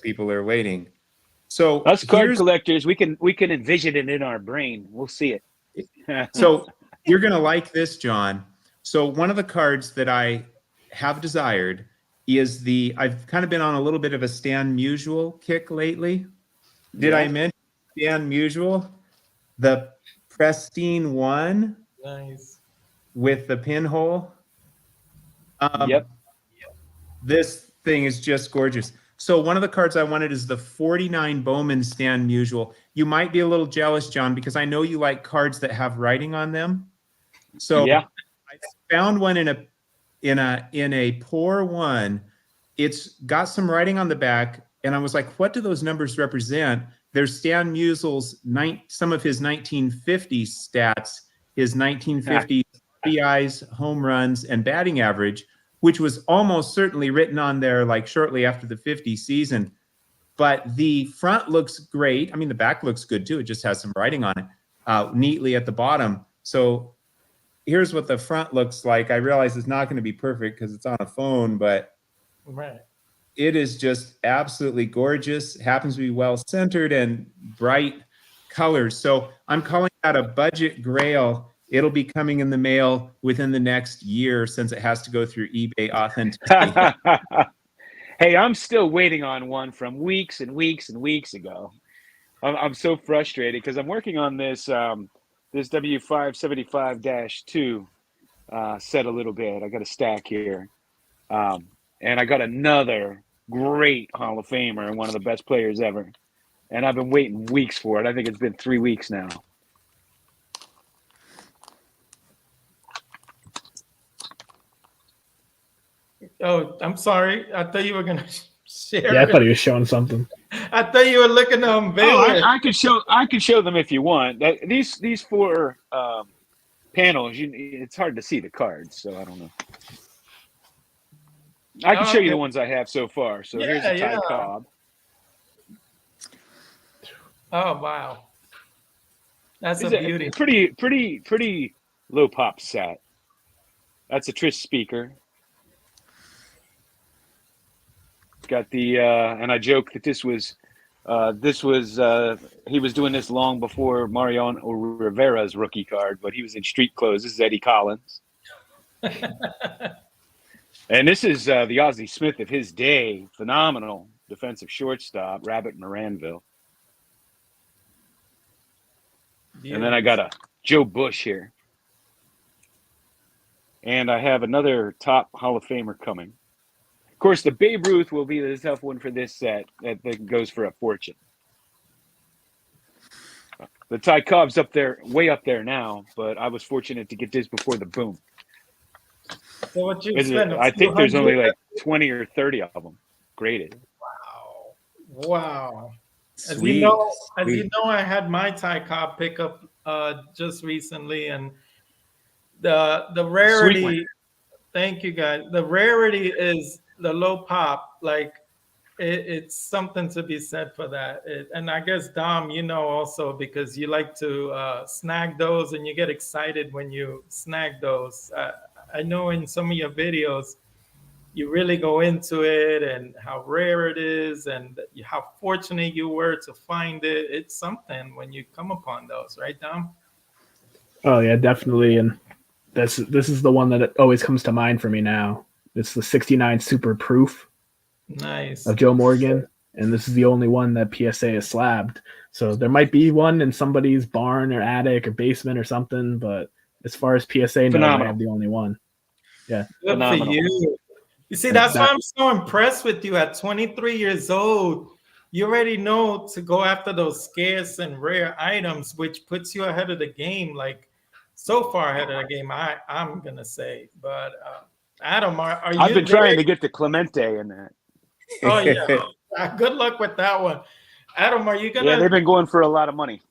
People are waiting. So us card collectors, we can envision it in our brain. We'll see it. So you're going to like this, John. So one of the cards that I have desired is I've kind of been on a little bit of a Stan Musial kick lately. Did I mention Stan Musial? The pristine one. Nice. With the pinhole. Yep. This thing is just gorgeous. So one of the cards I wanted is the 49 Bowman Stan Musial. You might be a little jealous, John, because I know you like cards that have writing on them. So I found one in a poor one. It's got some writing on the back, and I was like, what do those numbers represent? There's Stan Musial's some of his 1950 stats, his 1950 RBIs, home runs, and batting average, which was almost certainly written on there like shortly after the 50 season. But the front looks great. I mean, the back looks good too. It just has some writing on it neatly at the bottom. So here's what the front looks like. I realize it's not going to be perfect because it's on a phone, but it is just absolutely gorgeous. It happens to be well-centered and bright colors. So I'm calling that a budget grail. It'll be coming in the mail within the next year since it has to go through eBay Authenticity. Hey, I'm still waiting on one from weeks and weeks and weeks ago. I'm so frustrated because I'm working on this this W575-2 set a little bit. I got a stack here. And I got another great Hall of Famer and one of the best players ever. And I've been waiting weeks for it. I think it's been 3 weeks now. Oh, I'm sorry. I thought you were gonna share. Yeah, I thought he was showing something. I thought you were looking to unveil it. I could show them if you want. These four panels, it's hard to see the cards, so I don't know. I can show you the ones I have so far. So here's a Ty Cobb. Oh wow, that's It's a beauty. Pretty low pop set. That's a Trish Speaker. Got the and I joke that this was he was doing this long before Mariano Rivera's rookie card, but he was in street clothes. This is Eddie Collins. And this is the Ozzie Smith of his day. Phenomenal defensive shortstop, Rabbit Moranville. Yeah. And then I got a Joe Bush here. And I have another top Hall of Famer coming. Of course, the Babe Ruth will be the tough one for this set. That goes for a fortune. The Ty Cobb's up there, way up there now, but I was fortunate to get this before the boom. So what you spend? I think there's only like 20 or 30 of them graded. Wow. Sweet. As you know, I had my Ty Cobb pickup just recently, and the rarity. Thank you, guys. The rarity is the low pop. Like it's something to be said for that. And I guess Dom, you know, also because you like to snag those, and you get excited when you snag those. I know in some of your videos, you really go into it and how rare it is and how fortunate you were to find it. It's something when you come upon those, right, Dom? Oh yeah, definitely. And this is the one that always comes to mind for me now. It's the 69 Super Proof. Nice. Of Joe Morgan. And this is the only one that PSA is slabbed. So there might be one in somebody's barn or attic or basement or something, but as far as PSA knows, I have the only one. Yeah. Good for you. You see, that's why I'm so impressed with you. At 23 years old, you already know to go after those scarce and rare items, which puts you ahead of the game, like so far ahead of the game, I'm going to say. But Adam, are you I've been trying to get the Clemente in that. Oh, yeah. Good luck with that one. Adam, are you Yeah, they've gonna? been going for a lot of money.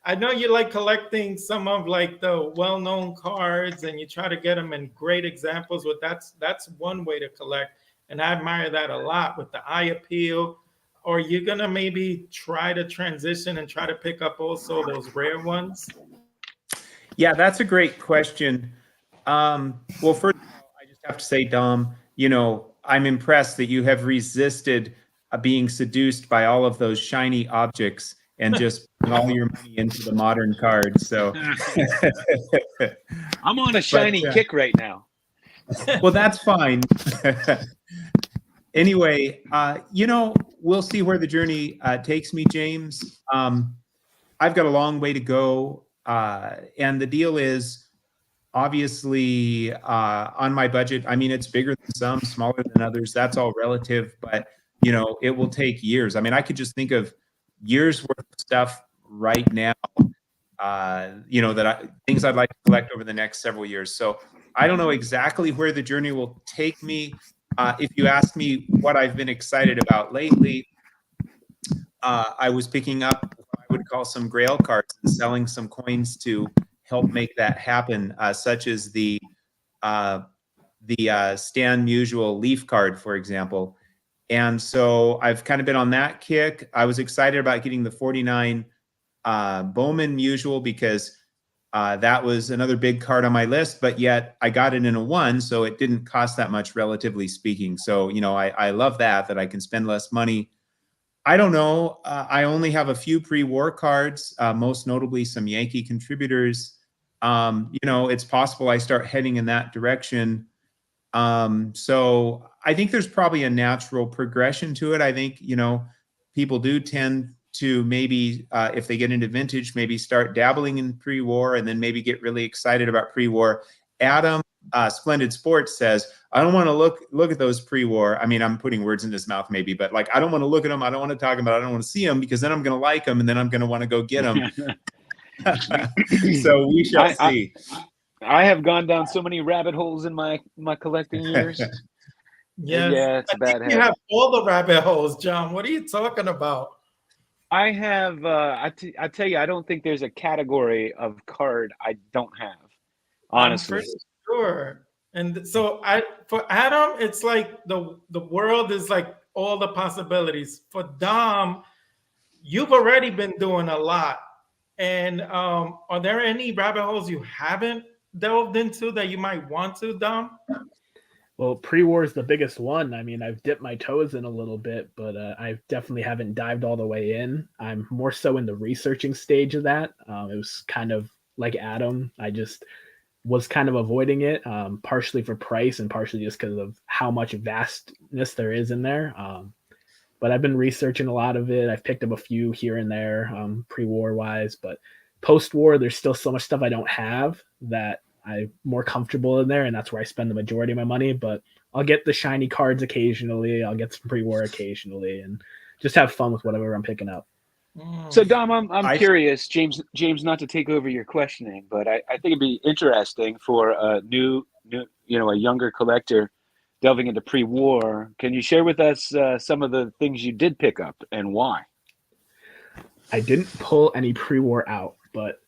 I know you like collecting some of like the well-known cards, and you try to get them in great examples. But that's one way to collect, and I admire that a lot with the eye appeal. Or you're gonna maybe try to transition and try to pick up also those rare ones. Yeah, that's a great question. Well, first of all, I just have to say, Dom, I'm impressed that you have resisted being seduced by all of those shiny objects and just putting all your money into the modern cards. So, I'm on a shiny kick right now. well, that's fine. Anyway, we'll see where the journey takes me, James. I've got a long way to go. And the deal is, obviously, on my budget, I mean, it's bigger than some, smaller than others. That's all relative, but it will take years. I mean, I could just think of years worth of stuff right now, things I'd like to collect over the next several years. So I don't know exactly where the journey will take me. If you ask me what I've been excited about lately, I was picking up what I would call some grail cards and selling some coins to help make that happen, such as the Stan Musial Leaf card, for example. And so I've kind of been on that kick. I was excited about getting the 49 Bowman Musial because that was another big card on my list, but yet I got it in a 1, so it didn't cost that much, relatively speaking. So, I love that I can spend less money. I don't know. I only have a few pre-war cards, most notably some Yankee contributors. It's possible I start heading in that direction. So I think there's probably a natural progression to it. I think, people do tend to maybe, if they get into vintage, maybe start dabbling in pre-war and then maybe get really excited about pre-war. Adam, Splendid Sports says, I don't want to look at those pre-war. I mean, I'm putting words in his mouth maybe, but I don't want to look at them. I don't want to talk about it. I don't want to see them because then I'm going to like them and then I'm going to want to go get them. So we shall see. I have gone down so many rabbit holes in my collecting years. Yes. Yeah, it's a bad habit. You have all the rabbit holes, John. What are you talking about? I have. I tell you, I don't think there's a category of card I don't have. Honestly, I'm for sure. And so for Adam, it's like the world is like all the possibilities. For Dom, you've already been doing a lot. And are there any rabbit holes you haven't delved into that you might want to, Dom? Well, pre-war is the biggest one. I mean, I've dipped my toes in a little bit, but I definitely haven't dived all the way in. I'm more so in the researching stage of that. It was kind of like Adam. I just was kind of avoiding it, partially for price and partially just because of how much vastness there is in there. But I've been researching a lot of it. I've picked up a few here and there, pre-war wise, but post-war, there's still so much stuff I don't have that I'm more comfortable in there, and that's where I spend the majority of my money. But I'll get the shiny cards occasionally. I'll get some pre-war occasionally, and just have fun with whatever I'm picking up. So Dom, I'm curious, James, not to take over your questioning, but I think it'd be interesting for a new, a younger collector delving into pre-war. Can you share with us some of the things you did pick up and why? I didn't pull any pre-war out, but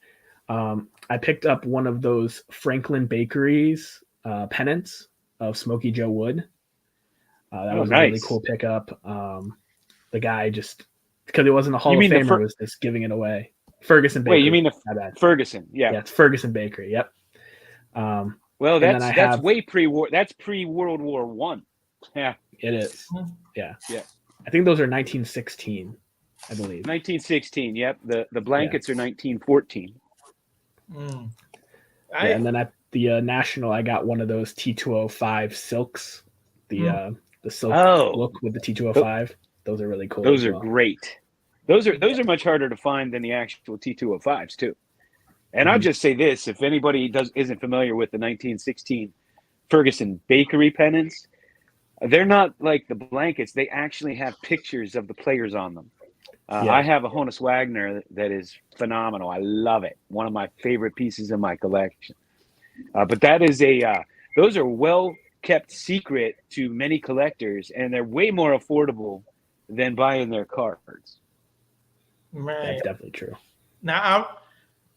I picked up one of those Franklin Bakeries pennants of Smokey Joe Wood. That was nice. A really cool pickup. The guy just, because it wasn't a Hall of Famer, was just giving it away. Ferguson Bakery. Wait, you mean Ferguson? Yeah. Yeah, it's Ferguson Bakery. Yep. Well, that's way pre-war. That's pre-World War I. Yeah, it is. Yeah. I think those are 1916, I believe. 1916. Yep. The blankets are 1914. And then at the National, I got one of those T205 silks. The silk look with the T205. Those are really cool. Those are great. Those are much harder to find than the actual T205s too. And I'll just say this: if anybody isn't familiar with the 1916 Ferguson Bakery pennants, they're not like the blankets. They actually have pictures of the players on them. I have a Honus Wagner that is phenomenal. I love it. One of my favorite pieces in my collection. But that is those are well kept secret to many collectors, and they're way more affordable than buying their cards. Right. That's definitely true. Now,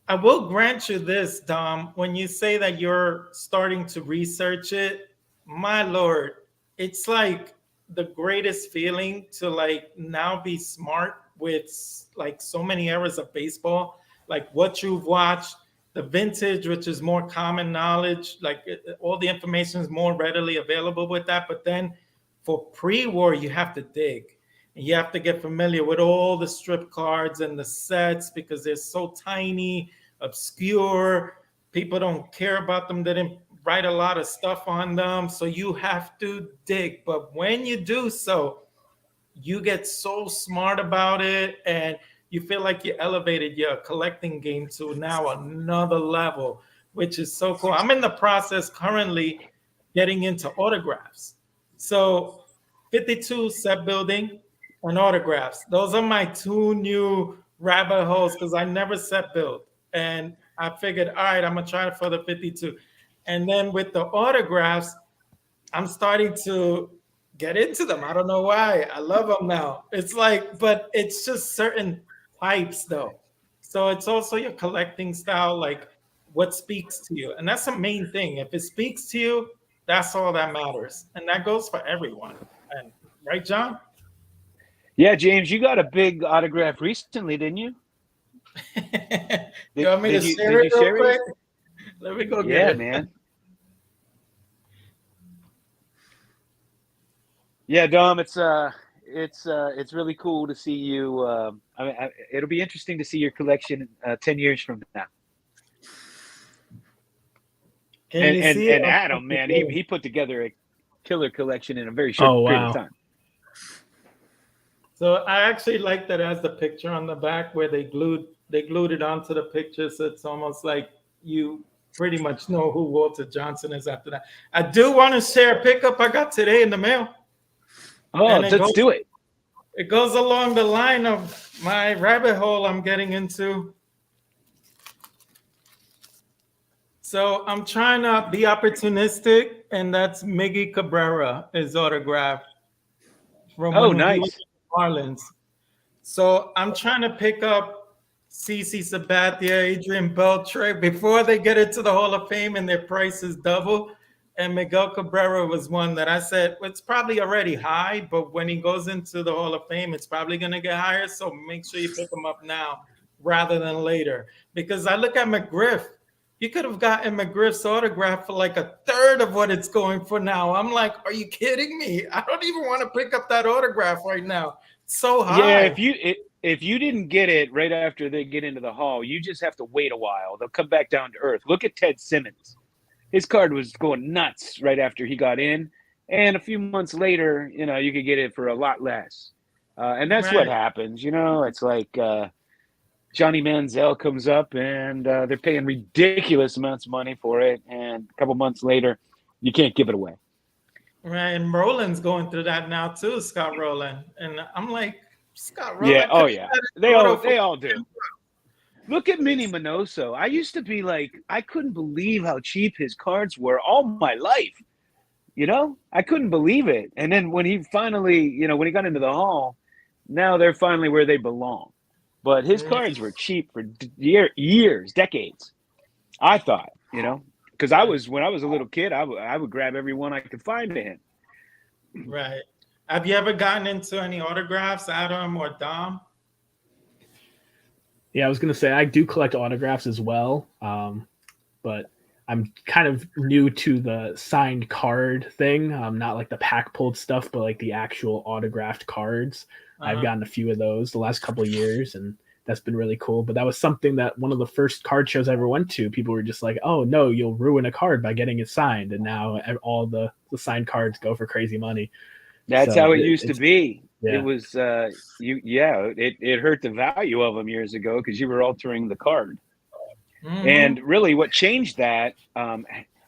I will grant you this, Dom. When you say that you're starting to research it, my Lord, it's like the greatest feeling to like now be smart with like so many eras of baseball, like what you've watched, the vintage, which is more common knowledge, like all the information is more readily available with that. But then for pre-war, you have to dig. And you have to get familiar with all the strip cards and the sets because they're so tiny, obscure. People don't care about them. They didn't write a lot of stuff on them. So you have to dig. But when you do so, you get so smart about it and you feel like you elevated your collecting game to now another level, which is so cool. I'm in the process currently getting into autographs. So 52 set building and autographs. Those are my two new rabbit holes because I never set build. And I figured, all right, I'm going to try it for the 52. And then with the autographs, I'm starting to get into them. I don't know why. I love them now. It's like, but it's just certain types though. So it's also your collecting style, like what speaks to you. And that's the main thing. If it speaks to you, that's all that matters. And that goes for everyone. And right, John? Yeah, James, you got a big autograph recently, didn't you? You want me to share it real quick? Let me go get it. Yeah, man. Yeah, Dom, it's really cool to see you. It'll be interesting to see your collection 10 years from now. And Adam, man, he put together a killer collection in a very short period of time. So I actually like that it has the picture on the back where they glued it onto the picture, so it's almost like you pretty much know who Walter Johnson is after that. I do want to share a pickup I got today in the mail. Oh, let's do it. It goes along the line of my rabbit hole I'm getting into. So I'm trying to be opportunistic, and that's Miggy Cabrera, his autograph from when he was in Marlins. So I'm trying to pick up CC Sabathia, Adrian Beltre before they get into the Hall of Fame and their prices double. And Miguel Cabrera was one that I said, well, it's probably already high, but when he goes into the Hall of Fame, it's probably going to get higher. So make sure you pick him up now rather than later. Because I look at McGriff. You could have gotten McGriff's autograph for like a third of what it's going for now. I'm like, are you kidding me? I don't even want to pick up that autograph right now. It's so high. Yeah, if you didn't get it right after they get into the hall, you just have to wait a while. They'll come back down to earth. Look at Ted Simmons. His card was going nuts right after he got in. And a few months later, you could get it for a lot less. And that's what happens. It's like Johnny Manziel comes up and they're paying ridiculous amounts of money for it. And a couple months later, you can't give it away. Right. And Roland's going through that now too, Scott Rowland. And I'm like, Scott Rowland. Yeah. Oh, yeah. They all do. Look at Minnie Minoso. I used to be like, I couldn't believe how cheap his cards were all my life. I couldn't believe it. And then when he finally, when he got into the hall, now they're finally where they belong. But his cards were cheap for years, decades. I thought, because when I was a little kid, I would grab every one I could find to him. Right. Have you ever gotten into any autographs, Adam or Dom? Yeah, I was going to say I do collect autographs as well, but I'm kind of new to the signed card thing. Not like the pack pulled stuff, but like the actual autographed cards. I've gotten a few of those the last couple of years, and that's been really cool. But that was something that one of the first card shows I ever went to, people were just like, oh, no, you'll ruin a card by getting it signed. And now all the signed cards go for crazy money. That's how it used to be. Yeah. It was it hurt the value of them years ago because you were altering the card. Mm-hmm. And really what changed that,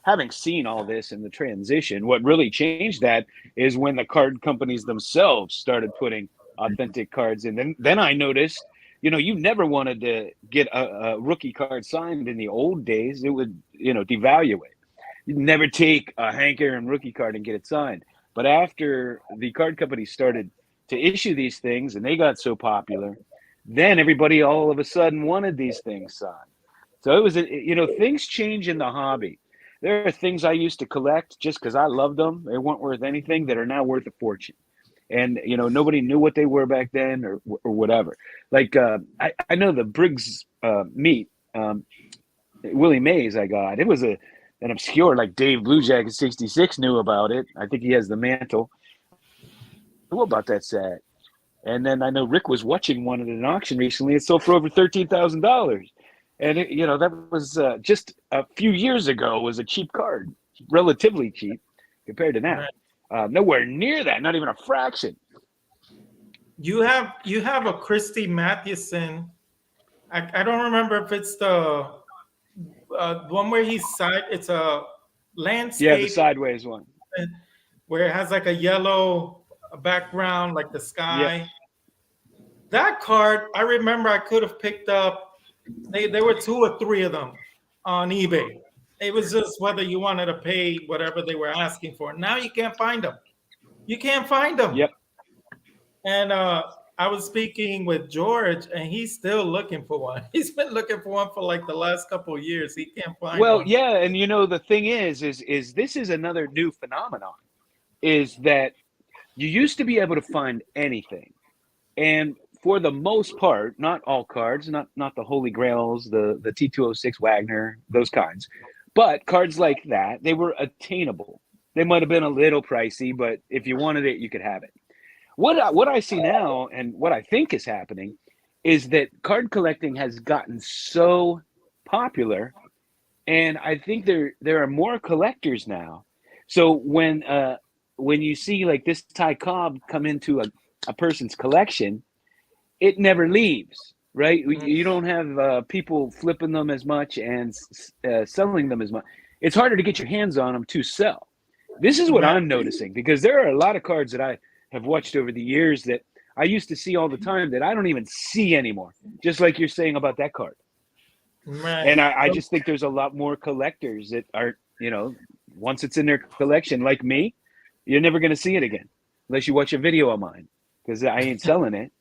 having seen all this in the transition, what really changed that is when the card companies themselves started putting authentic cards in. Then I noticed, you never wanted to get a rookie card signed in the old days. It would, devalue it. you'd never take a Hank Aaron rookie card and get it signed. But after the card companies started to issue these things and they got so popular, then everybody all of a sudden wanted these things signed. So it was, things change in the hobby. There are things I used to collect just because I loved them. They weren't worth anything that are now worth a fortune. And, nobody knew what they were back then or whatever. Like, I know the Briggs meat, Willie Mays I got. It was an obscure, like Dave Blue Jacket 66 knew about it. I think he has the mantle. What about that set? And then I know Rick was watching one at an auction recently. It sold for over $13,000. And, that was just a few years ago was a cheap card, relatively cheap compared to now. Nowhere near that, not even a fraction. You have a Christy Mathewson. I don't remember if it's the one where it's a landscape. Yeah, the sideways one. Where it has like a yellow background, like the sky. Yep. That card, I remember I could have picked up. There were 2 or 3 of them on eBay. It was just whether you wanted to pay whatever they were asking for. Now you can't find them. You can't find them. Yep. And I was speaking with George, and he's still looking for one. He's been looking for one for like the last couple of years. He can't find one. Well, yeah, and the thing is this is another new phenomenon, is that you used to be able to find anything. And for the most part, not all cards, not the Holy Grails, the T206 Wagner, those kinds, but cards like that, they were attainable. They might have been a little pricey, but if you wanted it, you could have it. What I see now, and what I think is happening, is that card collecting has gotten so popular, and I think there are more collectors now. So when you see like this Ty Cobb come into a person's collection, it never leaves, right? You don't have people flipping them as much and selling them as much. It's harder to get your hands on them to sell. This is what I'm noticing, because there are a lot of cards that I have watched over the years that I used to see all the time that I don't even see anymore, just like you're saying about that card. Right. And I just think there's a lot more collectors that are, once it's in their collection, like me, you're never going to see it again unless you watch a video of mine, because I ain't selling it.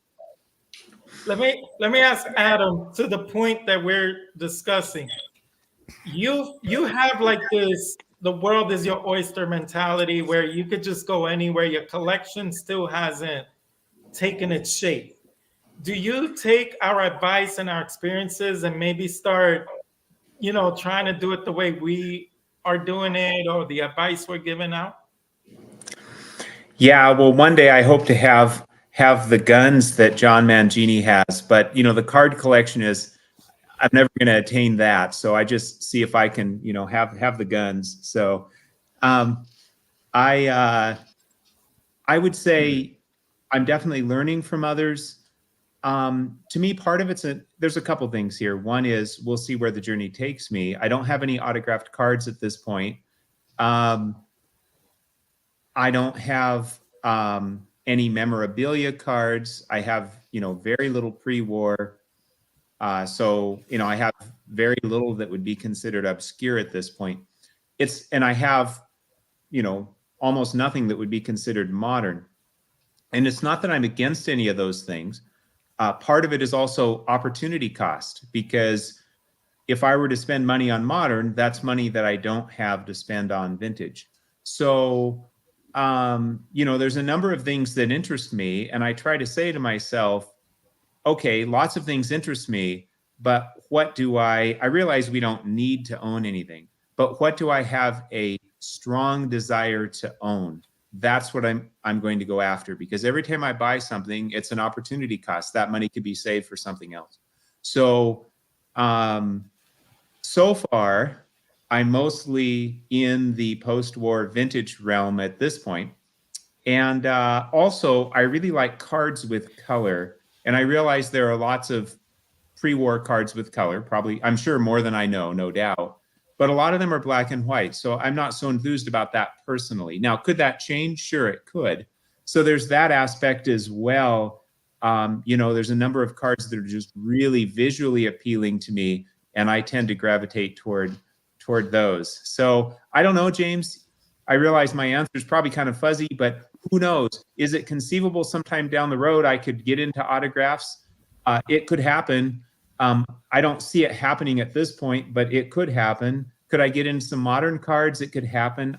Let me ask Adam, to the point that we're discussing. You have like this, the world is your oyster mentality, where you could just go anywhere. Your collection still hasn't taken its shape. Do you take our advice and our experiences and maybe start, trying to do it the way we are doing it, or the advice we're giving out? Yeah, well, one day I hope to have the guns that John Mangini has, but the card collection I'm never going to attain that. So I just see if I can, have the guns. So I would say I'm definitely learning from others. To me, part of there's a couple things here. One is we'll see where the journey takes me. I don't have any autographed cards at this point. I don't have any memorabilia cards. I have, very little pre-war. So, I have very little that would be considered obscure at this point. And I have, almost nothing that would be considered modern. And it's not that I'm against any of those things. Part of it is also opportunity cost, because if I were to spend money on modern, that's money that I don't have to spend on vintage. So, there's a number of things that interest me, and I try to say to myself, okay, lots of things interest me, but what do I realize we don't need to own anything, but what do I have a strong desire to own? That's what I'm going to go after, because every time I buy something, it's an opportunity cost. That money could be saved for something else. So, so far, I'm mostly in the post-war vintage realm at this point. And also, I really like cards with color. And I realize there are lots of pre-war cards with color, probably, I'm sure more than I know, no doubt. But a lot of them are black and white. So I'm not so enthused about that personally. Now, could that change? Sure, it could. So there's that aspect as well. There's a number of cards that are just really visually appealing to me, and I tend to gravitate toward toward those. So I don't know, James. I realize my answer is probably kind of fuzzy, but who knows? Is it conceivable sometime down the road I could get into autographs? It could happen. I don't see it happening at this point, but it could happen. Could I get into some modern cards? It could happen.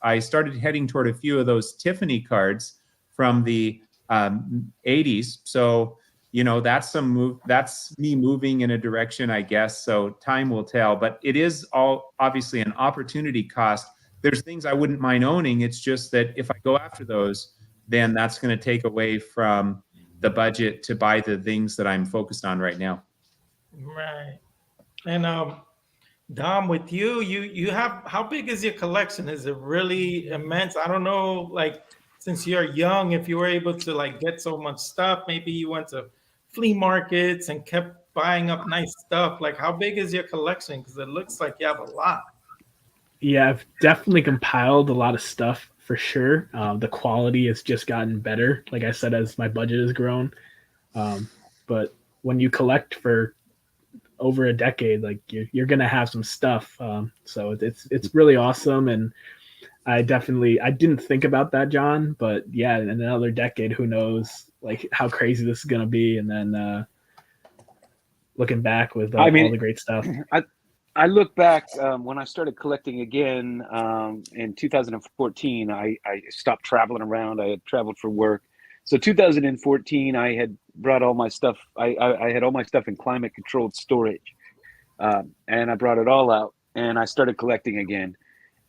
I started heading toward a few of those Tiffany cards from the 80s. So, you know, that's me moving in a direction, I guess. So time will tell, but it is all obviously an opportunity cost. There's things I wouldn't mind owning. It's just that if I go after those, then that's going to take away from the budget to buy the things that I'm focused on right now. Right. And Dom, with you have, how big is your collection? Is it really immense? I don't know, like, since you're young, if you were able to like get so much stuff, maybe you went to flea markets and kept buying up nice stuff. Like, how big is your collection? Because it looks like you have a lot. Yeah, I've definitely compiled a lot of stuff for sure. The quality has just gotten better, like I said, as my budget has grown. But when you collect for over a decade, like you're gonna have some stuff. So it's really awesome, and I didn't think about that, John, but yeah, in another decade, who knows like how crazy this is gonna be, and then looking back with all the great stuff. I look back when I started collecting again in 2014. I stopped traveling around. I had traveled for work. So 2014, I had brought all my stuff. I had all my stuff in climate controlled storage, and I brought it all out, and I started collecting again.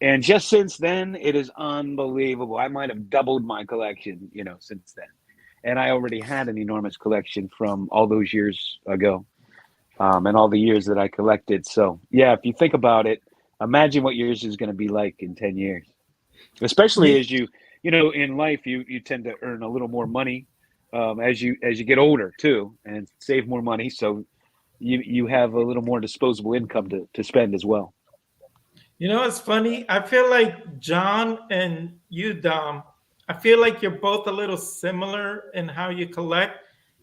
And just since then, it is unbelievable. I might have doubled my collection, you know, since then. And I already had an enormous collection from all those years ago. And all the years that I collected. So yeah, if you think about it, imagine what yours is going to be like in 10 years, especially as you know, in life, you tend to earn a little more money as you get older too, and save more money. So you have a little more disposable income to spend as well. You know, it's funny. I feel like John and you, Dom, I feel like you're both a little similar in how you collect.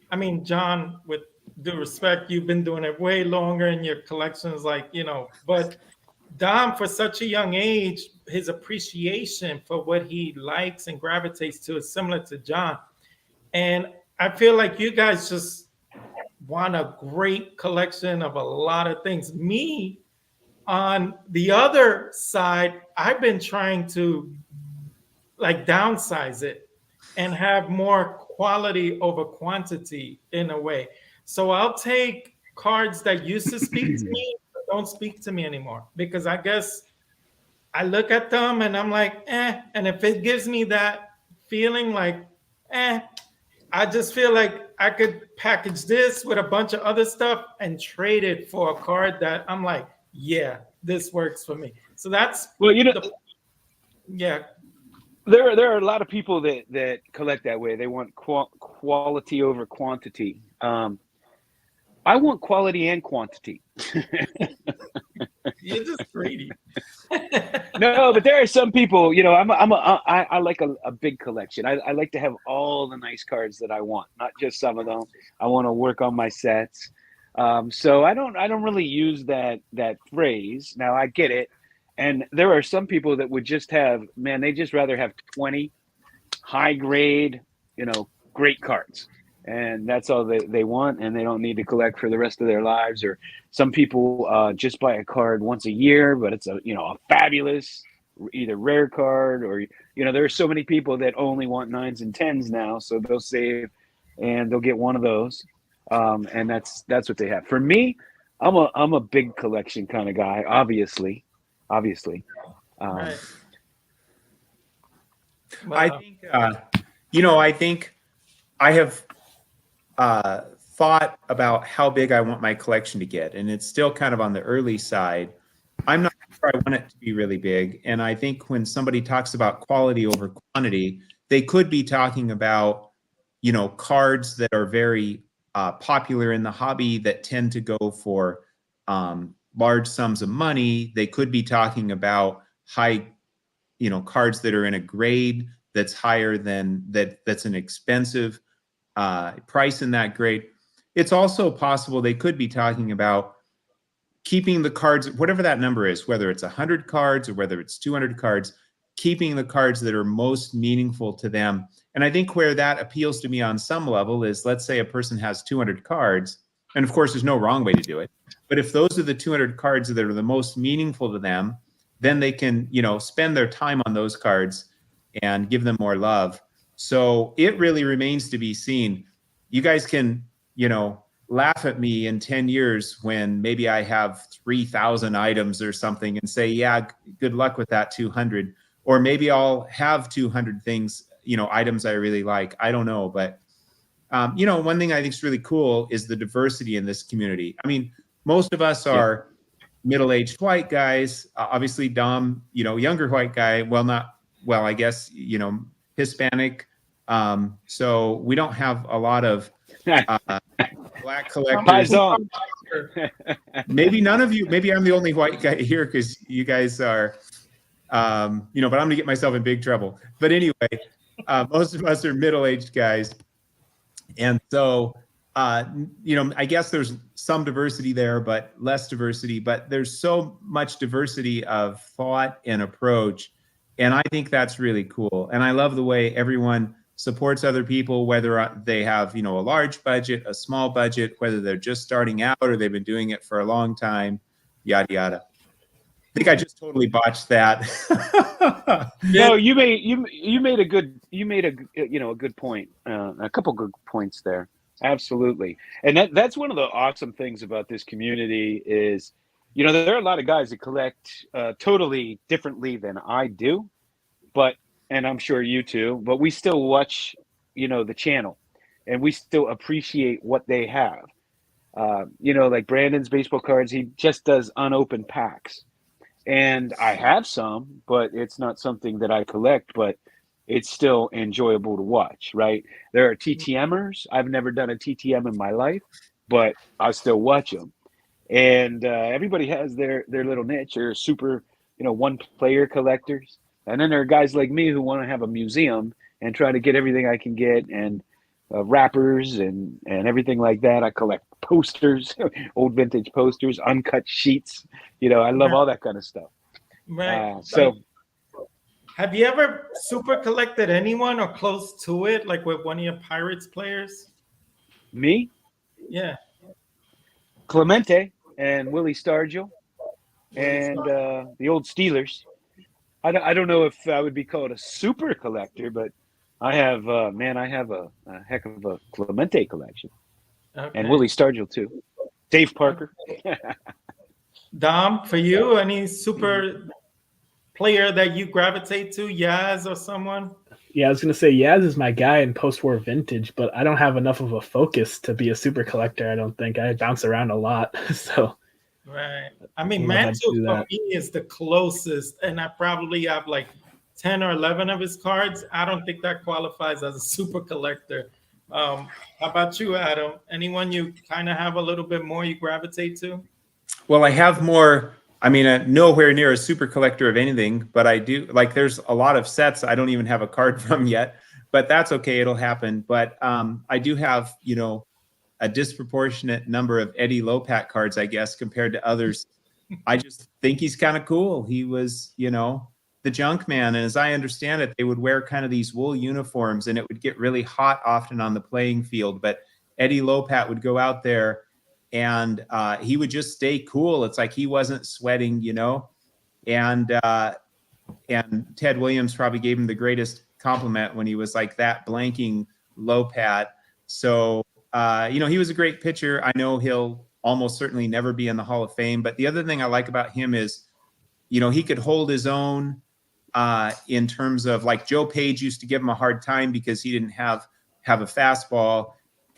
I mean, John, with due respect, you've been doing it way longer and your collection is like, you know, but Dom, for such a young age, his appreciation for what he likes and gravitates to is similar to John. And I feel like you guys just want a great collection of a lot of things. Me, on the other side, I've been trying to like downsize it and have more quality over quantity in a way. So I'll take cards that used to speak to me, but don't speak to me anymore, because I guess I look at them and I'm like, eh. And if it gives me that feeling like, eh, I just feel like I could package this with a bunch of other stuff and trade it for a card that I'm like, yeah, this works for me. So that's, well, you know, yeah. There are a lot of people that collect that way. They want quality over quantity. I want quality and quantity. You're just greedy. No, but there are some people, you know, I like a big collection. I like to have all the nice cards that I want, not just some of them. I want to work on my sets. So I don't really use that phrase. Now I get it. And there are some people that would just have, man, they just rather have 20 high grade, you know, great cards. And that's all they want, and they don't need to collect for the rest of their lives. Or some people just buy a card once a year, but it's a fabulous, either rare card, or, you know, there are so many people that only want 9s and 10s now, so they'll save and they'll get one of those, and that's what they have. For me, I'm a big collection kind of guy, obviously. Right. I think I think I have thought about how big I want my collection to get, and it's still kind of on the early side. I'm not sure I want it to be really big, and I think when somebody talks about quality over quantity, they could be talking about, you know, cards that are very popular in the hobby that tend to go for large sums of money. They could be talking about high, you know, cards that are in a grade that's higher than that's an expensive price in that grade. It's also possible they could be talking about keeping the cards, whatever that number is, whether it's 100 cards or whether it's 200 cards, keeping the cards that are most meaningful to them. And I think where that appeals to me on some level is, let's say a person has 200 cards, and of course there's no wrong way to do it, but if those are the 200 cards that are the most meaningful to them, then they can, you know, spend their time on those cards and give them more love. So it really remains to be seen. You guys can, you know, laugh at me in 10 years when maybe I have 3,000 items or something and say, yeah, good luck with that 200. Or maybe I'll have 200 things, you know, items I really like. I don't know. But, you know, one thing I think is really cool is the diversity in this community. I mean, most of us are middle-aged white guys. Obviously, Dom, you know, younger white guy. Well, I guess, you know, Hispanic. So we don't have a lot of black collectors. Maybe none of you, maybe I'm the only white guy here because you guys are, you know, but I'm gonna get myself in big trouble. But anyway, most of us are middle-aged guys. And so, you know, I guess there's some diversity there, but less diversity, but there's so much diversity of thought and approach. And I think that's really cool. And I love the way everyone supports other people, whether they have, you know, a large budget, a small budget, whether they're just starting out or they've been doing it for a long time, yada, yada. I think I just totally botched that. No, you made a good point, a couple good points there. Absolutely. And that's one of the awesome things about this community is, you know, there are a lot of guys that collect totally differently than I do, and I'm sure you too, but we still watch, you know, the channel and we still appreciate what they have. You know, like Brandon's baseball cards, he just does unopened packs. And I have some, but it's not something that I collect, but it's still enjoyable to watch, right? There are TTMers. I've never done a TTM in my life, but I still watch them. And everybody has their little niche. There are super, you know, one-player collectors. And then there are guys like me who want to have a museum and try to get everything I can get, and wrappers and everything like that. I collect posters, old vintage posters, uncut sheets. You know, I love all that kind of stuff. Right. So, have you ever super collected anyone or close to it, like with one of your Pirates players? Me? Yeah. Clemente and Willie Stargell and the old Steelers. I don't know if I would be called a super collector, but I have a heck of a Clemente collection. Okay. And Willie Stargell too. Dave Parker. Dom, for you, any super player that you gravitate to, Yaz or someone? Yeah, I was going to say Yaz is my guy in post-war vintage, but I don't have enough of a focus to be a super collector, I don't think. I bounce around a lot, so... Right. I mean, Mantle for me is the closest, and I probably have like 10 or 11 of his cards. I don't think that qualifies as a super collector. How about you, Adam? Anyone you kind of have a little bit more you gravitate to? Well, I have more. I mean, nowhere near a super collector of anything, but I do. Like, there's a lot of sets I don't even have a card from yet, but that's okay. It'll happen. But I do have, you know, a disproportionate number of Eddie Lopat cards, I guess, compared to others. I just think he's kind of cool. He was, you know, the junk man. And as I understand it, they would wear kind of these wool uniforms and it would get really hot often on the playing field. But Eddie Lopat would go out there and he would just stay cool. It's like he wasn't sweating, you know. And Ted Williams probably gave him the greatest compliment when he was like that blanking Lopat. So, you know, he was a great pitcher. I know he'll almost certainly never be in the Hall of Fame. But the other thing I like about him is, you know, he could hold his own in terms of, like, Joe Page used to give him a hard time because he didn't have a fastball.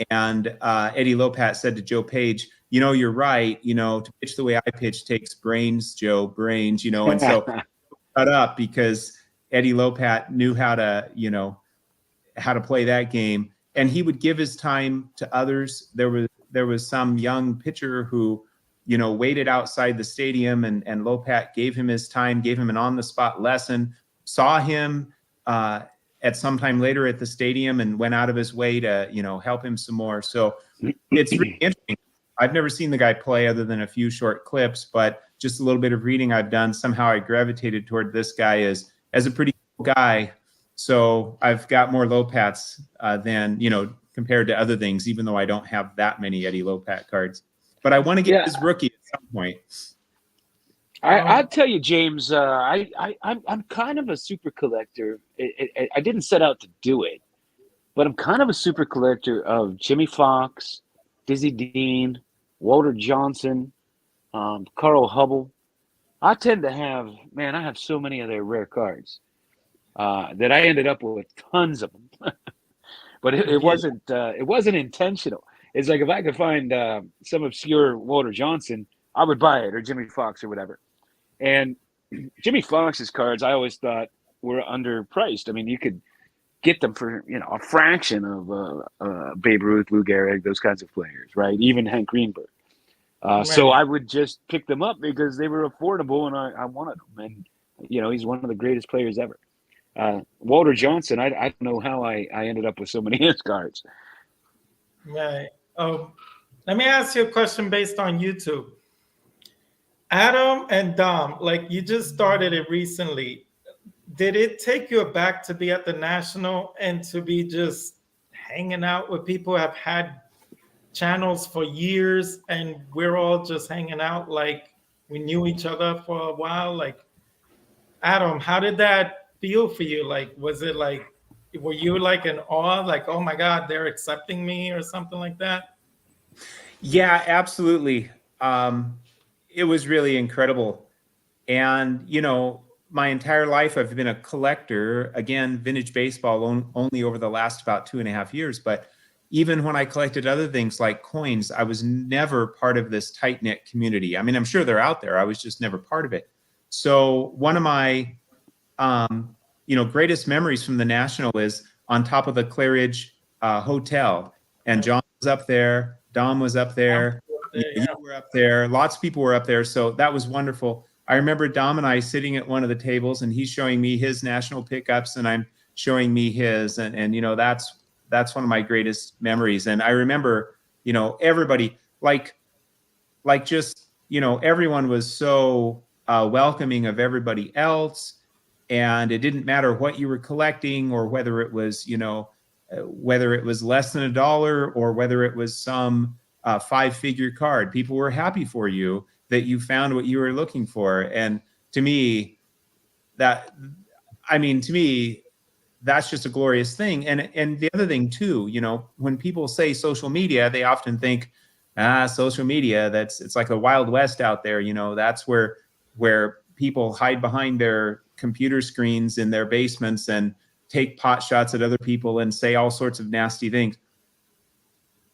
And Eddie Lopat said to Joe Page, you know, you're right. You know, to pitch the way I pitch takes brains, Joe, brains, you know. And so shut up, because Eddie Lopat knew how to, you know, how to play that game. And he would give his time to others. There was some young pitcher who, you know, waited outside the stadium, and Lopat gave him his time, gave him an on-the-spot lesson, saw him at some time later at the stadium and went out of his way to, you know, help him some more. So it's really interesting. I've never seen the guy play other than a few short clips, but just a little bit of reading I've done, somehow I gravitated toward this guy as a pretty cool guy. So I've got more low pats than, compared to other things, even though I don't have that many Eddie Lopat cards. But I want to get his rookie at some point. I'll tell you, James, I'm kind of a super collector. I didn't set out to do it, but I'm kind of a super collector of Jimmy Fox, Dizzy Dean, Walter Johnson, Carl Hubble. I tend to have, I have so many of their rare cards that I ended up with tons of them. But it wasn't intentional. It's like if I could find some obscure Walter Johnson, I would buy it, or Jimmy Fox or whatever. And Jimmy Fox's cards, I always thought were underpriced. I mean, you could get them for a fraction of Babe Ruth, Lou Gehrig, those kinds of players, right? Even Hank Greenberg. So I would just pick them up because they were affordable, and I wanted them. And he's one of the greatest players ever. Walter Johnson, I don't know how I ended up with so many his cards. Right. Oh, let me ask you a question based on YouTube. Adam and Dom, like you just started it recently. Did it take you aback to be at the National and to be just hanging out with people who have had channels for years and we're all just hanging out like we knew each other for a while? Like, Adam, how did that feel for you? Like, was it like, were you like in awe, like, oh my God, they're accepting me or something like that? Yeah, absolutely. It was really incredible. And, my entire life, I've been a collector, again, vintage baseball only over the last about 2.5 years. But even when I collected other things like coins, I was never part of this tight-knit community. I mean, I'm sure they're out there. I was just never part of it. So one of my, greatest memories from the National is on top of the Claridge Hotel. And John was up there. Dom was up there. You were up there. Lots of people were up there. So that was wonderful. I remember Dom and I sitting at one of the tables, and he's showing me his National pickups, and I'm showing me his. And that's one of my greatest memories. And I remember, everybody everyone was so welcoming of everybody else. And it didn't matter what you were collecting or whether it was, whether it was less than $1 or whether it was some 5-figure card. People were happy for you that you found what you were looking for. And to me, that's just a glorious thing. And the other thing too, when people say social media, they often think, social media, it's like a Wild West out there. That's where people hide behind their computer screens in their basements and take pot shots at other people and say all sorts of nasty things.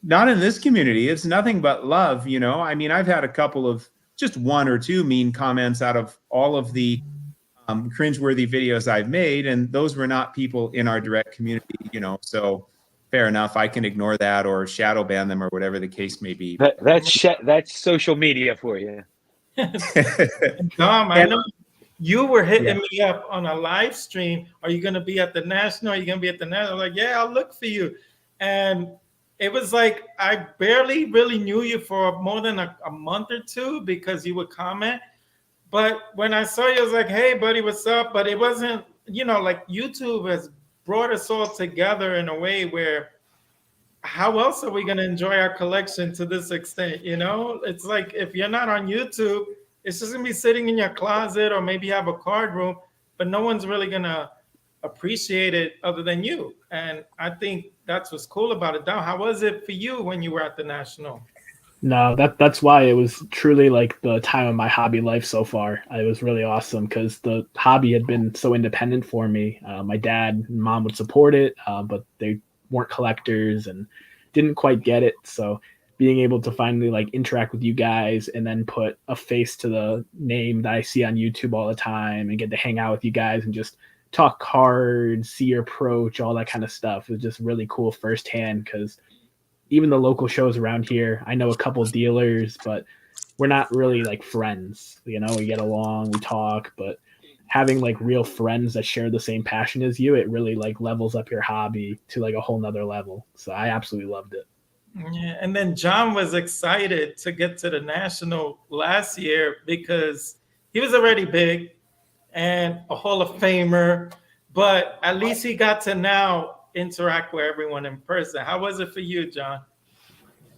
Not in this community. It's nothing but love. I mean, I've had a couple of just 1 or 2 mean comments out of all of the cringeworthy videos I've made. And those were not people in our direct community, so fair enough. I can ignore that or shadow ban them or whatever the case may be. That's social media for you. Dom, I know you were hitting me up on a live stream. Are you going to be at the National? Are you going to be at the National? I'm like, yeah, I'll look for you. And it was like I barely really knew you for more than a month or 2 because you would comment. But when I saw you, I was like, hey, buddy, what's up? But it wasn't, like YouTube has brought us all together in a way where how else are we going to enjoy our collection to this extent? It's like if you're not on YouTube, it's just going to be sitting in your closet or maybe have a card room, but no one's really going to appreciate it other than you. And I think that's what's cool about it. Now, how was it for you when you were at the National? No, that's why it was truly like the time of my hobby life so far. It was really awesome because the hobby had been so independent for me. My dad and mom would support it, but they weren't collectors and didn't quite get it. So being able to finally like interact with you guys and then put a face to the name that I see on YouTube all the time and get to hang out with you guys and just talk cards, see your approach, all that kind of stuff was just really cool firsthand because even the local shows around here, I know a couple of dealers, but we're not really like friends. We get along, we talk, but having like real friends that share the same passion as you, it really like levels up your hobby to like a whole nother level. So I absolutely loved it. Yeah, and then John was excited to get to the national last year because he was already big and a Hall of Famer, but at least he got to now interact with everyone in person. How was it for you, John?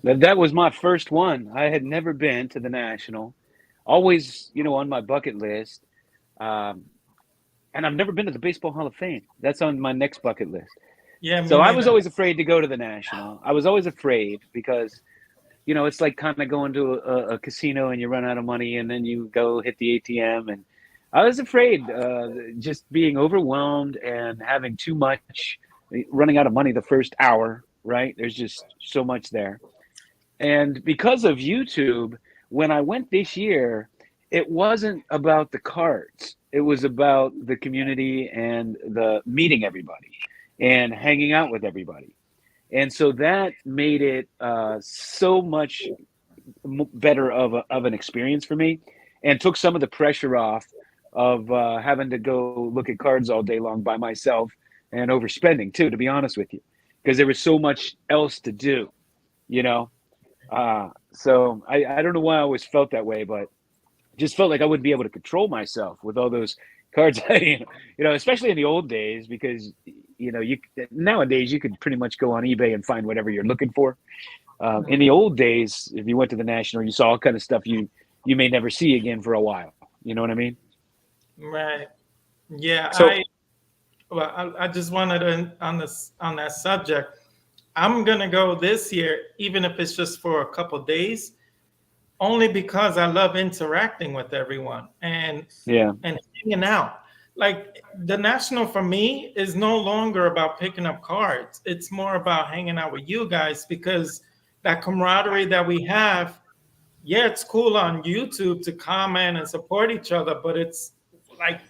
That was my first one. I had never been to the national. Always, on my bucket list. Um, and I've never been to the Baseball Hall of Fame. That's on my next bucket list. Yeah, me So I was neither. always afraid to go to the national. I was always afraid because, it's like kind of going to a casino and you run out of money and then you go hit the ATM. And I was afraid, just being overwhelmed and having too much, running out of money the first hour, right? There's just so much there. And because of YouTube, when I went this year, it wasn't about the cards. It was about the community and the meeting everybody and hanging out with everybody. And so that made it so much better of an experience for me, and took some of the pressure off of having to go look at cards all day long by myself, and overspending too, to be honest with you, because there was so much else to do, you know. So I don't know why I always felt that way, but just felt like I wouldn't be able to control myself with all those cards. Especially in the old days, because you nowadays you could pretty much go on eBay and find whatever you're looking for. In the old days, if you went to the national, you saw all kind of stuff you may never see again for a while. You know what I mean? Right. Yeah. So I just wanted to on that subject. I'm gonna go this year, even if it's just for a couple days, only because I love interacting with everyone and yeah, hanging out. Like the national for me is no longer about picking up cards. It's more about hanging out with you guys because that camaraderie that we have, yeah, it's cool on YouTube to comment and support each other, but it's like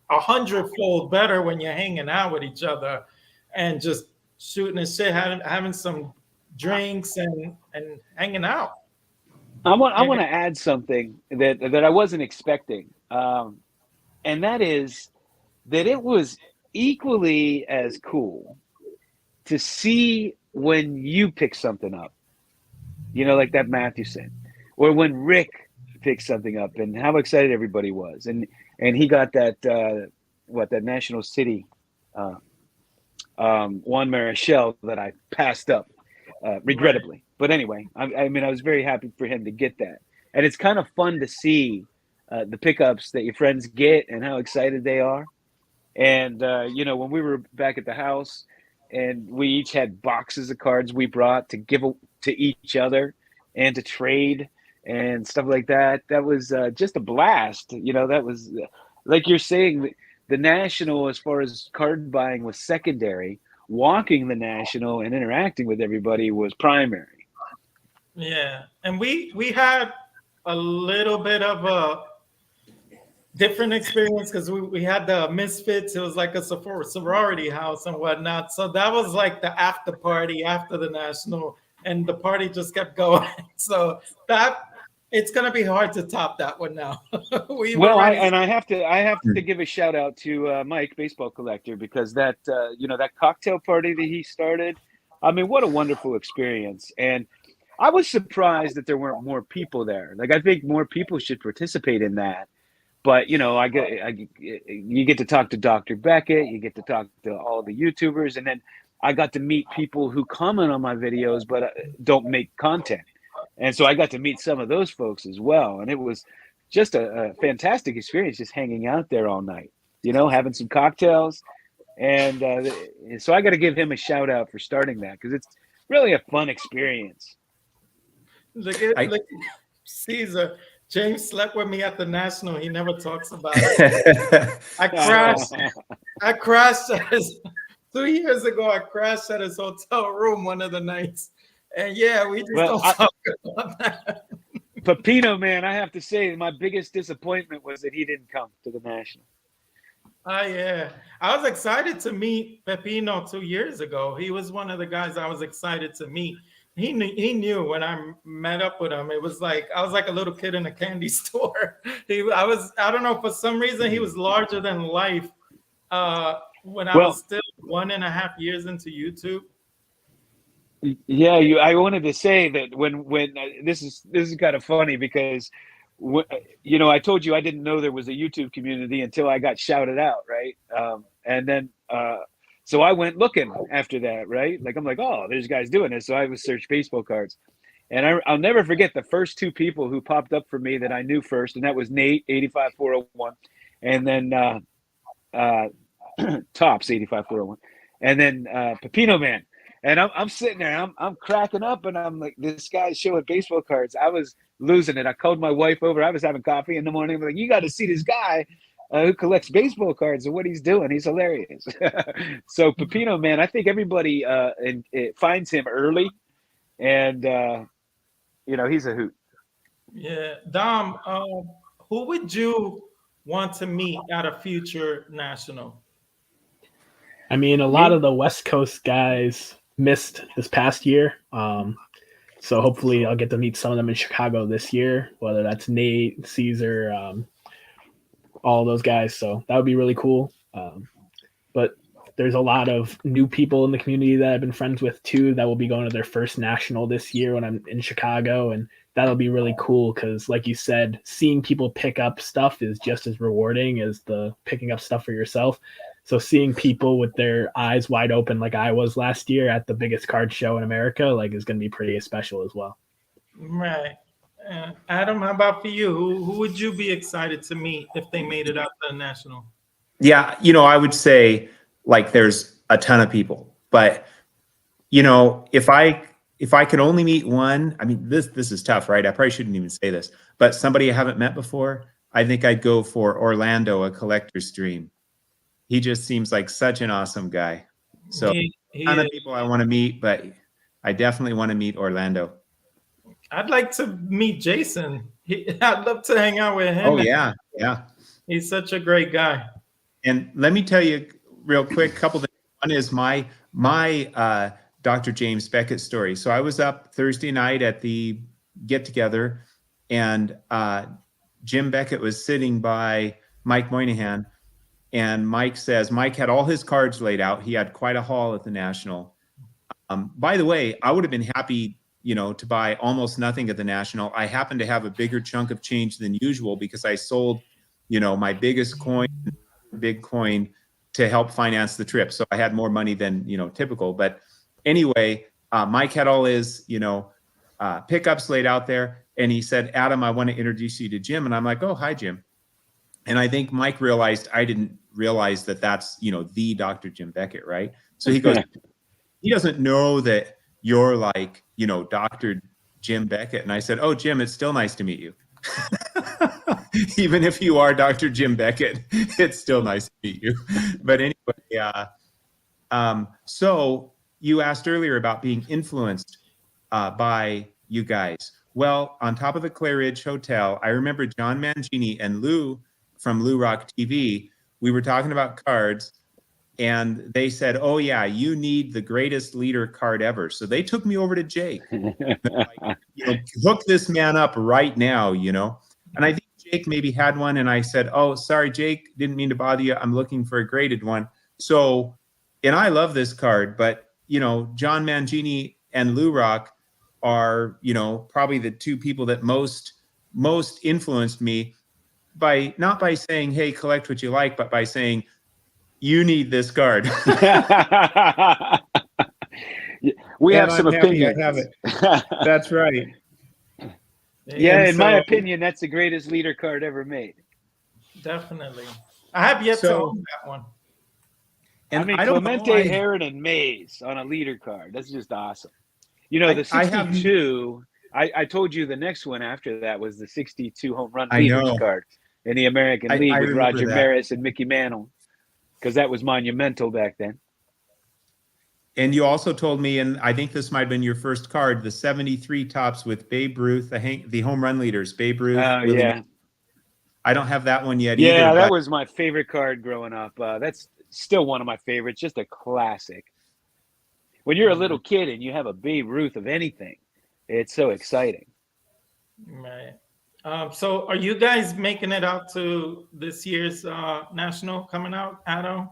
100-fold better when you're hanging out with each other and just shooting and shit, having some drinks and hanging out. I want And to add something that I wasn't expecting, and that is that it was equally as cool to see when you pick something up, like that Mathewson, or when Rick picked something up, and how excited everybody was, and he got that that National City Juan Marichal that I passed up regrettably. But anyway, I mean, I was very happy for him to get that, and it's kind of fun to see the pickups that your friends get and how excited they are. And when we were back at the house, and we each had boxes of cards we brought to give to each other and to trade and stuff like that. That was just a blast. That was like you're saying, the national, as far as card buying, was secondary. Walking the national and interacting with everybody was primary. yeah, and we had a little bit of a different experience because we had the Misfits. It was like a sorority house and whatnot. So that was like the after party after the national, and the party just kept going. So that it's gonna be hard to top that one now. I have to give a shout out to Mike, baseball collector, because that that cocktail party that he started. I mean, what a wonderful experience. And I was surprised that there weren't more people there. Like, I think more people should participate in that. But you get to talk to Dr. Beckett, you get to talk to all the YouTubers, and then I got to meet people who comment on my videos but don't make content, and so I got to meet some of those folks as well. And it was just a fantastic experience, just hanging out there all night, having some cocktails, and so I got to give him a shout out for starting that, because it's really a fun experience. Look at Caesar. James slept with me at the national. He never talks about it. I crashed at his 2 years ago. I crashed at his hotel room one of the nights, and yeah, we just don't talk about that. Pepino, man, I have to say, my biggest disappointment was that he didn't come to the national. Yeah, I was excited to meet Pepino 2 years ago. He was one of the guys I was excited to meet. He knew when I met up with him. It was like I was like a little kid in a candy store. I don't know, for some reason he was larger than life when I was still 1.5 years into YouTube. Yeah, I wanted to say that when this is kind of funny because I told you I didn't know there was a YouTube community until I got shouted out, right? And then so I went looking after that, right? Like I'm like, oh, there's guys doing this. So I would search baseball cards, and I'll never forget the first two people who popped up for me that I knew first, and that was Nate 85401, and then Tops 85401, and then Pepino Man. And I'm sitting there, I'm cracking up, and I'm like, this guy's showing baseball cards. I was losing it. I called my wife over. I was having coffee in the morning. I'm like, you got to see this guy who collects baseball cards and what he's doing. He's hilarious. So Pepino Man, I think everybody finds him early, and he's a hoot. Yeah, Dom, who would you want to meet at a future national? I mean, a lot of the West Coast guys missed this past year. So hopefully I'll get to meet some of them in Chicago this year, whether that's Nate, Caesar, all those guys. So that would be really cool. But there's a lot of new people in the community that I've been friends with too that will be going to their first national this year when I'm in Chicago. And that'll be really cool because, like you said, seeing people pick up stuff is just as rewarding as the picking up stuff for yourself. So seeing people with their eyes wide open like I was last year at the biggest card show in America, like, is going to be pretty special as well. Right. Adam, how about for you? Who would you be excited to meet if they made it out to the national? Yeah, I would say like there's a ton of people, but if I could only meet one, I mean, this is tough, right? I probably shouldn't even say this, but somebody I haven't met before, I think I'd go for Orlando, a collector's dream. He just seems like such an awesome guy. So a ton of people I want to meet, but I definitely want to meet Orlando. I'd like to meet Jason. I'd love to hang out with him. Oh, yeah. Yeah. He's such a great guy. And let me tell you real quick, a couple things. One is my Dr. James Beckett story. So I was up Thursday night at the get together, and Jim Beckett was sitting by Mike Moynihan, and Mike had all his cards laid out. He had quite a haul at the National. By the way, I would have been happy, to buy almost nothing at the National. I happened to have a bigger chunk of change than usual because I sold, my biggest coin, big coin, to help finance the trip. So I had more money than, typical. But anyway, Mike had all his, pickups laid out there. And he said, Adam, I want to introduce you to Jim. And I'm like, oh, hi, Jim. And I think Mike realized I didn't realize that that's, the Dr. Jim Beckett, right? So he goes, he doesn't know that you're like, Dr. Jim Beckett. And I said, oh, Jim, it's still nice to meet you. Even if you are Dr. Jim Beckett, it's still nice to meet you. But anyway, so you asked earlier about being influenced by you guys. Well, on top of the Clay Ridge Hotel, I remember John Mangini and Lou from Lou Rock TV. We were talking about cards, and they said, oh, yeah, you need the greatest leader card ever. So they took me over to Jake. Like, hook this man up right now, And I think Jake maybe had one, and I said, oh, sorry, Jake, didn't mean to bother you. I'm looking for a graded one. So, and I love this card, but, John Mangini and Lou Rock are, probably the two people that most influenced me, by not by saying, hey, collect what you like, but by saying, you need this card. We have some opinions. I have it. That's right. Yeah, in my opinion, that's the greatest leader card ever made. Definitely. I have yet to own that one. And I mean, Clemente, Heron, and Mays on a leader card. That's just awesome. The 62, I told you the next one after that was the 62 home run leaders card in the American League with Roger Maris and Mickey Mantle, because that was monumental back then. And you also told me, and I think this might have been your first card, the 73 tops with Babe Ruth, the home run leaders, Babe Ruth. Oh, yeah. I don't have that one yet either. Yeah, that was my favorite card growing up. That's still one of my favorites, just a classic. When you're a little kid and you have a Babe Ruth of anything, it's so exciting. Right. So are you guys making it out to this year's national coming out, Adam,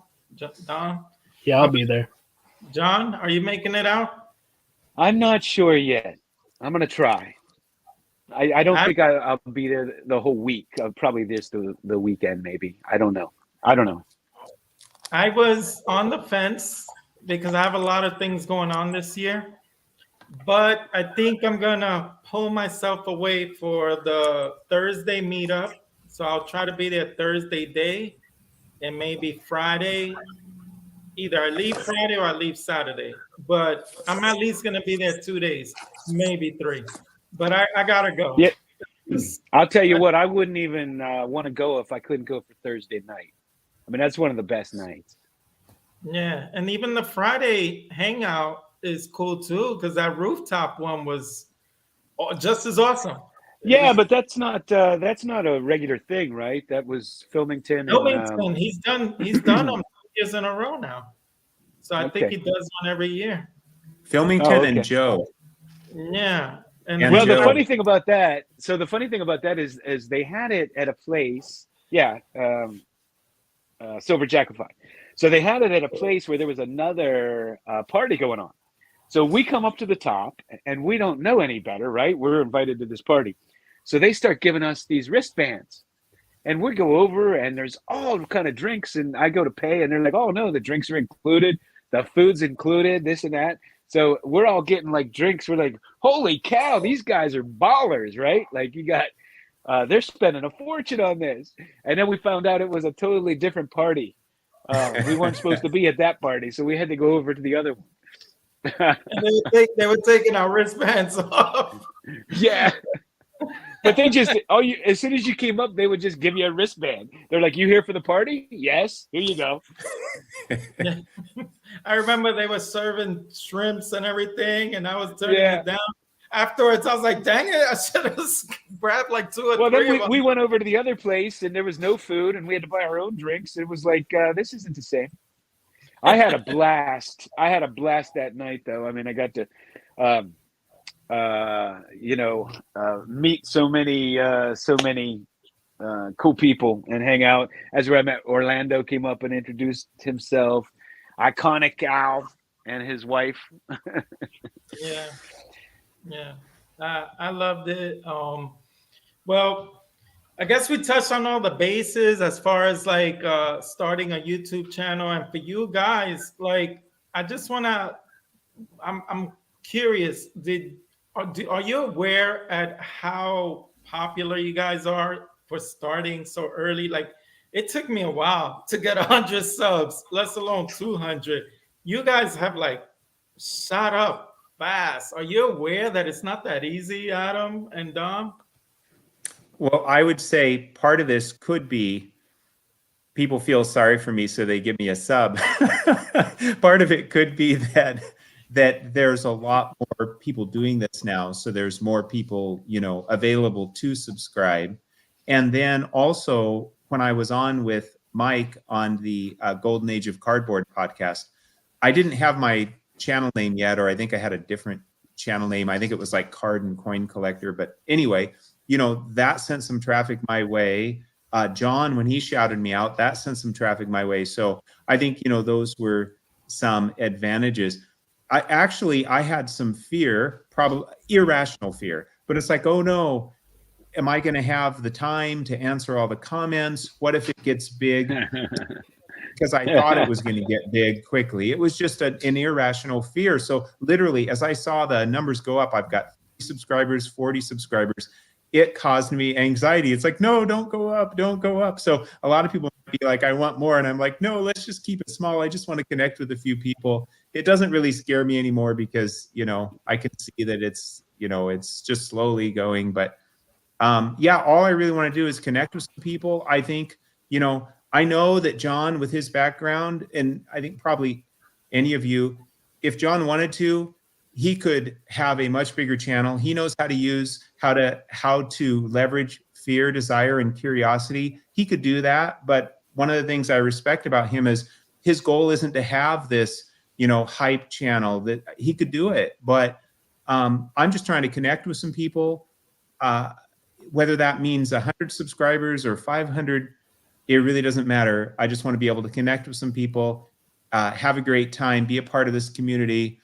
Don? Yeah, I'll be there. John, are you making it out? I'm not sure yet. I'm gonna try. I don't I think I'll be there the whole week. Probably just the weekend, maybe. I don't know. I don't know. I was on the fence because I have a lot of things going on this year, but I think I'm gonna pull myself away for the Thursday meetup. So I'll try to be there Thursday day and maybe Friday. Either I leave Friday or I leave Saturday. But I'm at least gonna be there 2 days, maybe three. But I gotta go. Yeah, 'Cause I'll tell you what. I wouldn't even want to go if I couldn't go for Thursday night. I mean, that's one of the best nights. yeah, and even the Friday hangout is cool too because that rooftop one was just as awesome. It Yeah, was but that's not a regular thing, right? That was Filmington and Wilmington. He's done them 2 years in a row now. So I think okay. he does one every year. Oh, Filmington and okay. Joe. Yeah, and And Well, the Joe. funny thing about that, so the funny thing about that is they had it at a place, yeah, Silver Jackify. So they had it at a place where there was another party going on. So we come up to the top and we don't know any better, right? We're invited to this party. So they start giving us these wristbands. And we go over and there's all kind of drinks and I go to pay and they're like, "Oh no, the drinks are included, the food's included, this and that." So we're all getting like drinks. We're like, "Holy cow, these guys are ballers," right? Like you got they're spending a fortune on this. And then we found out it was a totally different party. We weren't supposed to be at that party, so we had to go over to the other one. they were taking our wristbands off. Yeah. But they just as soon as you came up, they would just give you a wristband. They're like, "You here for the party?" "Yes." "Here you go." Yeah. I remember they were serving shrimps and everything, and I was turning Yeah. it down. Afterwards, I was like, "Dang it! I should have grabbed like two or Well, three then of them." we went over to the other place and there was no food and we had to buy our own drinks. It was like, this isn't the same. I had a blast. I had a blast that night, though. I mean, I got to, meet so many cool people and hang out. As where I met Orlando, came up and introduced himself. Iconic Al and his wife. Yeah, yeah, I loved it. Well, I guess we touched on all the bases as far as like starting a YouTube channel, and for you guys, like I just wanna, I'm curious. Are you aware at how popular you guys are for starting so early? Like it took me a while to get 100 subs, let alone 200. You guys have like shot up fast. Are you aware that it's not that easy, Adam and Dom? Well, I would say part of this could be people feel sorry for me, so they give me a sub. Part of it could be that there's a lot more people doing this now, so there's more people, available to subscribe. And then also, when I was on with Mike on the Golden Age of Cardboard podcast, I didn't have my channel name yet, or I think I had a different channel name. I think it was like Card and Coin Collector. But anyway, that sent some traffic my way. John, when he shouted me out, that sent some traffic my way. So I think, those were some advantages. I had some fear, probably irrational fear, but it's like, oh no, am I going to have the time to answer all the comments? What if it gets big? Because I thought it was going to get big quickly. It was just an irrational fear. So literally, as I saw the numbers go up, I've got 30 subscribers, 40 subscribers. It caused me anxiety. It's like, no, don't go up, don't go up. So a lot of people might be like, I want more. And I'm like, no, let's just keep it small. I just want to connect with a few people. It doesn't really scare me anymore because, I can see that it's, it's just slowly going. But all I really want to do is connect with some people. I think, I know that John, with his background, and I think probably any of you, if John wanted to, he could have a much bigger channel. He knows how to leverage fear, desire, and curiosity. He could do that. But one of the things I respect about him is his goal isn't to have this, hype channel. That he could do it. But I'm just trying to connect with some people, whether that means 100 subscribers or 500. It really doesn't matter. I just want to be able to connect with some people, have a great time, be a part of this community.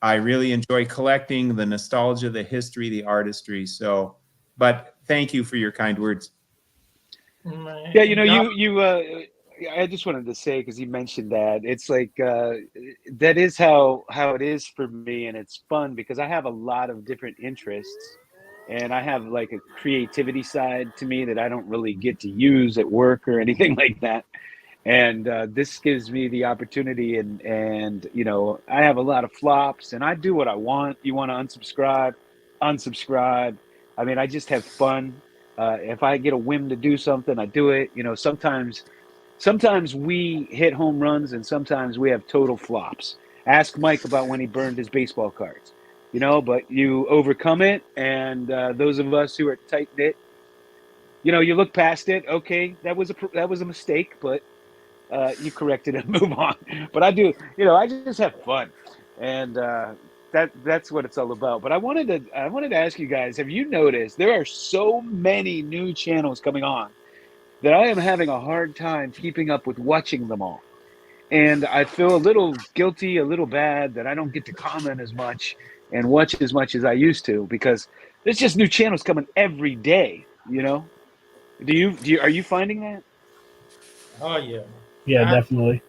I really enjoy collecting, the nostalgia, the history, the artistry. So, but thank you for your kind words. Right. Yeah, you know, No, I just wanted to say, because you mentioned that, it's like that is how it is for me, and it's fun because I have a lot of different interests, and I have like a creativity side to me that I don't really get to use at work or anything like that. And this gives me the opportunity, and you know, I have a lot of flops, and I do what I want. You want to unsubscribe, unsubscribe. I mean, I just have fun. If I get a whim to do something, I do it. You know, sometimes we hit home runs, and sometimes we have total flops. Ask Mike about when he burned his baseball cards. You know, but you overcome it, and those of us who are tight knit, you know, you look past it. Okay, that was a mistake, but you correct it and move on. But I do, you know, I just have fun, and that's what it's all about. But I wanted to ask you guys: have you noticed there are so many new channels coming on that I am having a hard time keeping up with watching them all? And I feel a little guilty, a little bad that I don't get to comment as much and watch as much as I used to, because there's just new channels coming every day. You know, are you finding that? oh yeah. Yeah, I, definitely.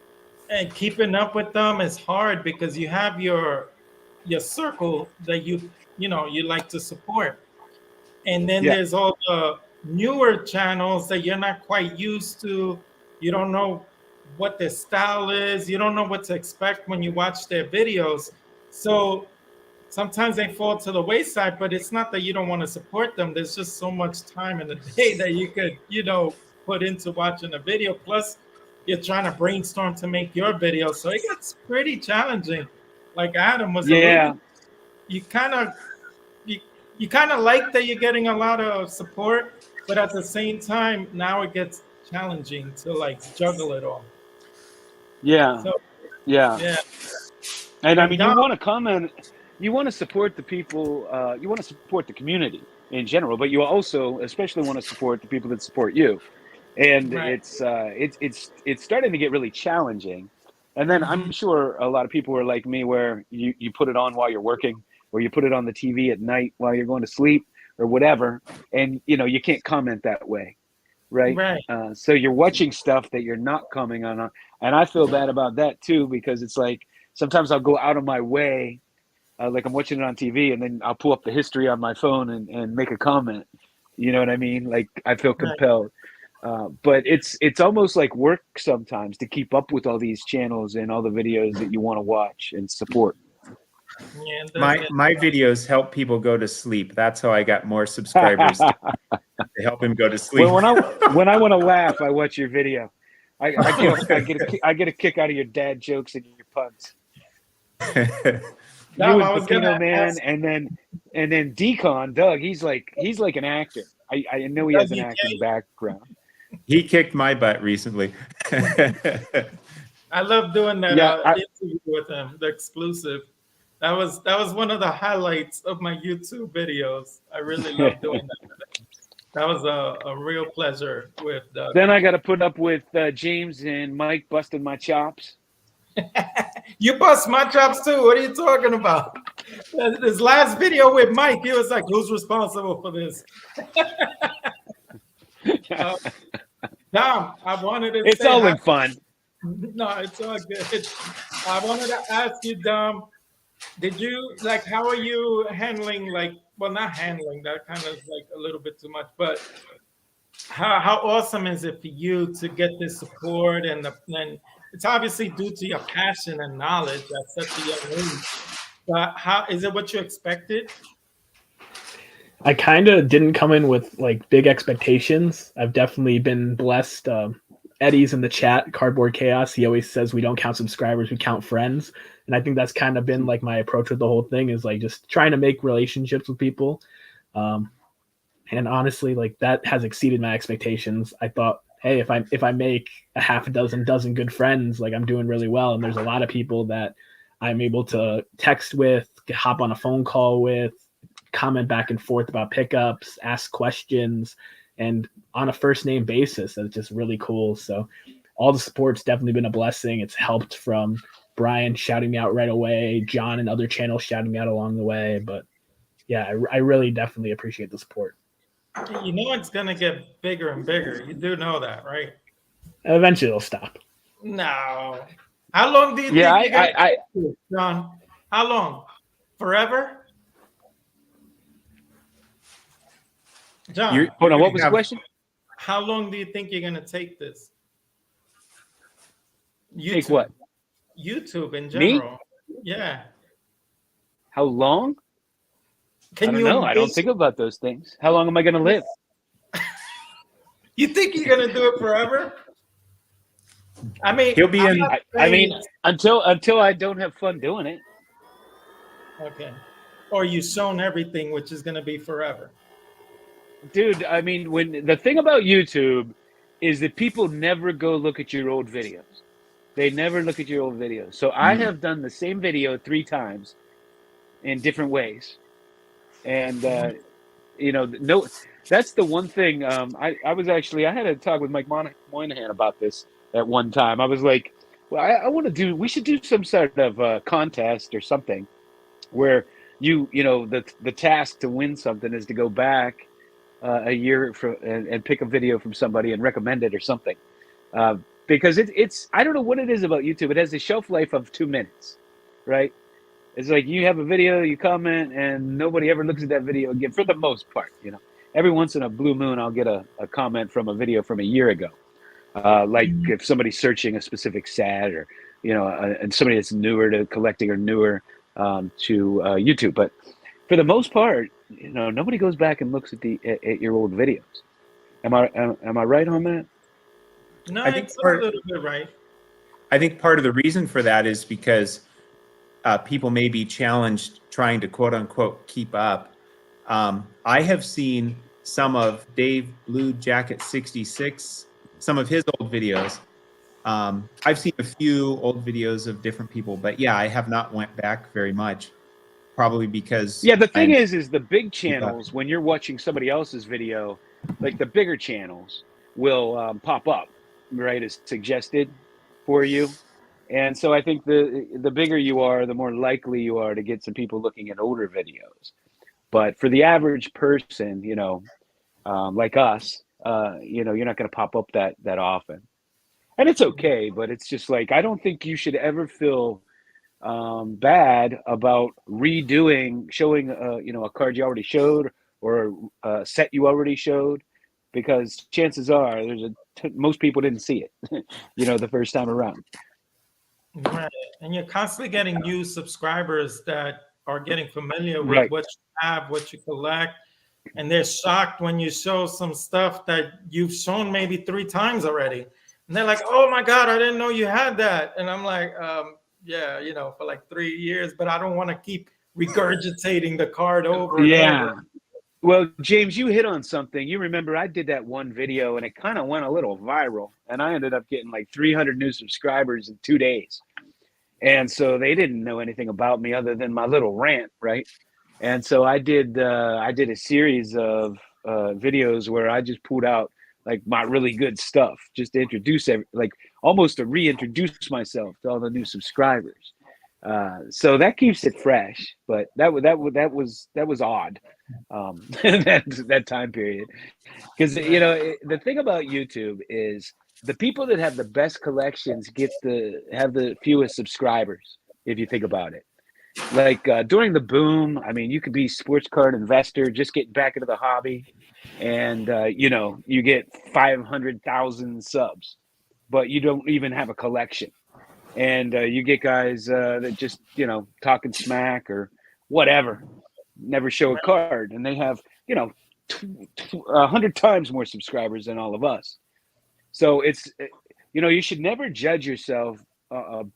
and keeping up with them is hard because you have your circle that you know you like to support, and then Yeah. there's all the newer channels that you're not quite used to. You don't know what their style is. You don't know what to expect when you watch their videos. So sometimes they fall to the wayside, but it's not that you don't want to support them. There's just so much time in the day that you could, put into watching a video. Plus, you're trying to brainstorm to make your video. So it gets pretty challenging. Like Adam was alluding, Yeah. you kind of you, you kind of like that you're getting a lot of support, but at the same time, now it gets challenging to like juggle it all. Yeah. So Yeah. yeah, And I but mean, you Dom, want to comment, you want to support the people, you want to support the community in general, but you also especially want to support the people that support you. And right? it's starting to get really challenging. And then Hmm. I'm sure a lot of people are like me, where you put it on while you're working, or you put it on the TV at night while you're going to sleep, or whatever, and you know, you can't comment that way, right? Right. So you're watching stuff that you're not commenting on, and I feel bad about that too, because it's like sometimes I'll go out of my way, like I'm watching it on TV, and then I'll pull up the history on my phone and make a comment. You know what I mean? Like I feel Right. compelled. But it's almost like work sometimes to keep up with all these channels and all the videos that you want to watch and support. Yeah, it does My get. my videos help people go to sleep. That's how I got more subscribers to help him go to sleep. Well, when I want to laugh, I watch your video. I get a kick out of your dad jokes and your puns. You Dom, and I was gonna Pepino Man, ask, and then Decon Doug. He's like an actor. I know he does has an he acting gay? background. He kicked my butt recently. I love doing that Yeah, interview with him, the exclusive. That was one of the highlights of my YouTube videos. I really love doing that. That was a real pleasure with Doug. then I got to put up with James and Mike busting my chops. You bust my chops too. What are you talking about? This last video with Mike, he was like, "Who's responsible for this?" Uh, Dom, I wanted to It's say all hi. in fun. No, it's all good. I wanted to ask you, Dom, did you like how are you handling like well not handling that kind of like a little bit too much, but how awesome is it for you to get this support and it's obviously due to your passion and knowledge at such a young age. But how is it what you expected? I kind of didn't come in with like big expectations. I've definitely been blessed. Eddie's in the chat, Cardboard Chaos. He always says we don't count subscribers, we count friends. And I think that's kind of been like my approach with the whole thing is like just trying to make relationships with people. Um, and honestly, like that has exceeded my expectations. I thought, hey, if I make a half a dozen good friends, like I'm doing really well. And there's a lot of people that I'm able to text with, hop on a phone call with, comment back and forth about pickups, ask questions, and on a first name basis. That's just really cool. So all the support's definitely been a blessing. It's helped from Brian shouting me out right away, John and other channels shouting me out along the way. But yeah, I really definitely appreciate the support. You know it's gonna get bigger and bigger. You do know that, right? Eventually it'll stop. No. How long do you Yeah, think you're gonna take this, John? How long? Forever? John, hold on. What was the question? how long do you think you're gonna take this? Take what? YouTube in Me? general. Yeah. How long? I Can don't you know. I don't think about those things. How long am I going to live? You think you're gonna do it forever? I mean, He'll be I'm in. not I saying- mean, until I don't have fun doing it. okay. Or you shown everything, which is gonna be forever. Dude, I mean, when the thing about YouTube is that people never go look at your old videos. They never look at your old videos. So I have done the same video 3 times in different ways. And no, that's the one thing. I was actually, I had a talk with Mike Moynihan about this at one time. I was like, well, I want to do, we should do some sort of contest or something where the task to win something is to go back a year and pick a video from somebody and recommend it or something. Because it's, I don't know what it is about YouTube. It has a shelf life of 2 minutes, right? It's like you have a video, you comment, and nobody ever looks at that video again for the most part. Every once in a blue moon, I'll get a comment from a video from a year ago. Like if somebody's searching a specific set or, and somebody that's newer to collecting or newer to YouTube. But for the most part, nobody goes back and looks at your old videos. Am I right on that? No, I think it's a little bit right. I think part of the reason for that is because people may be challenged trying to quote unquote keep up. I have seen some of Dave Blue Jacket 66, some of his old videos. I've seen a few old videos of different people, but yeah, I have not went back very much. Probably because the thing is the big channels, when you're watching somebody else's video, like the bigger channels will pop up, right, as suggested for you. And so I think the bigger you are, the more likely you are to get some people looking at older videos. But for the average person, like us, you're not going to pop up that often. And it's okay, but it's just like, I don't think you should ever feel bad about showing a card you already showed or a set you already showed, because chances are most people didn't see it, the first time around. Right. And you're constantly getting new subscribers that are getting familiar with Right. what you have, what you collect. And they're shocked when you show some stuff that you've shown maybe 3 times already. And they're like, oh my God, I didn't know you had that. And I'm like, yeah, for like 3 years, but I don't want to keep regurgitating the card over and over. Well, James, you hit on something. You remember I did that one video and it kind of went a little viral, and I ended up getting like 300 new subscribers in 2 days. And so they didn't know anything about me other than my little rant, right? And so I did a series of videos where I just pulled out like my really good stuff, just to introduce almost to reintroduce myself to all the new subscribers. So that keeps it fresh, but that was odd, that time period, because the thing about YouTube is the people that have the best collections have the fewest subscribers. If you think about it, like during the boom, I mean, you could be sports card investor, just getting back into the hobby, and you get 500,000 subs, but you don't even have a collection. And you get guys that just, talking smack or whatever, never show a card, and they have, 100 times more subscribers than all of us. So it's, you should never judge yourself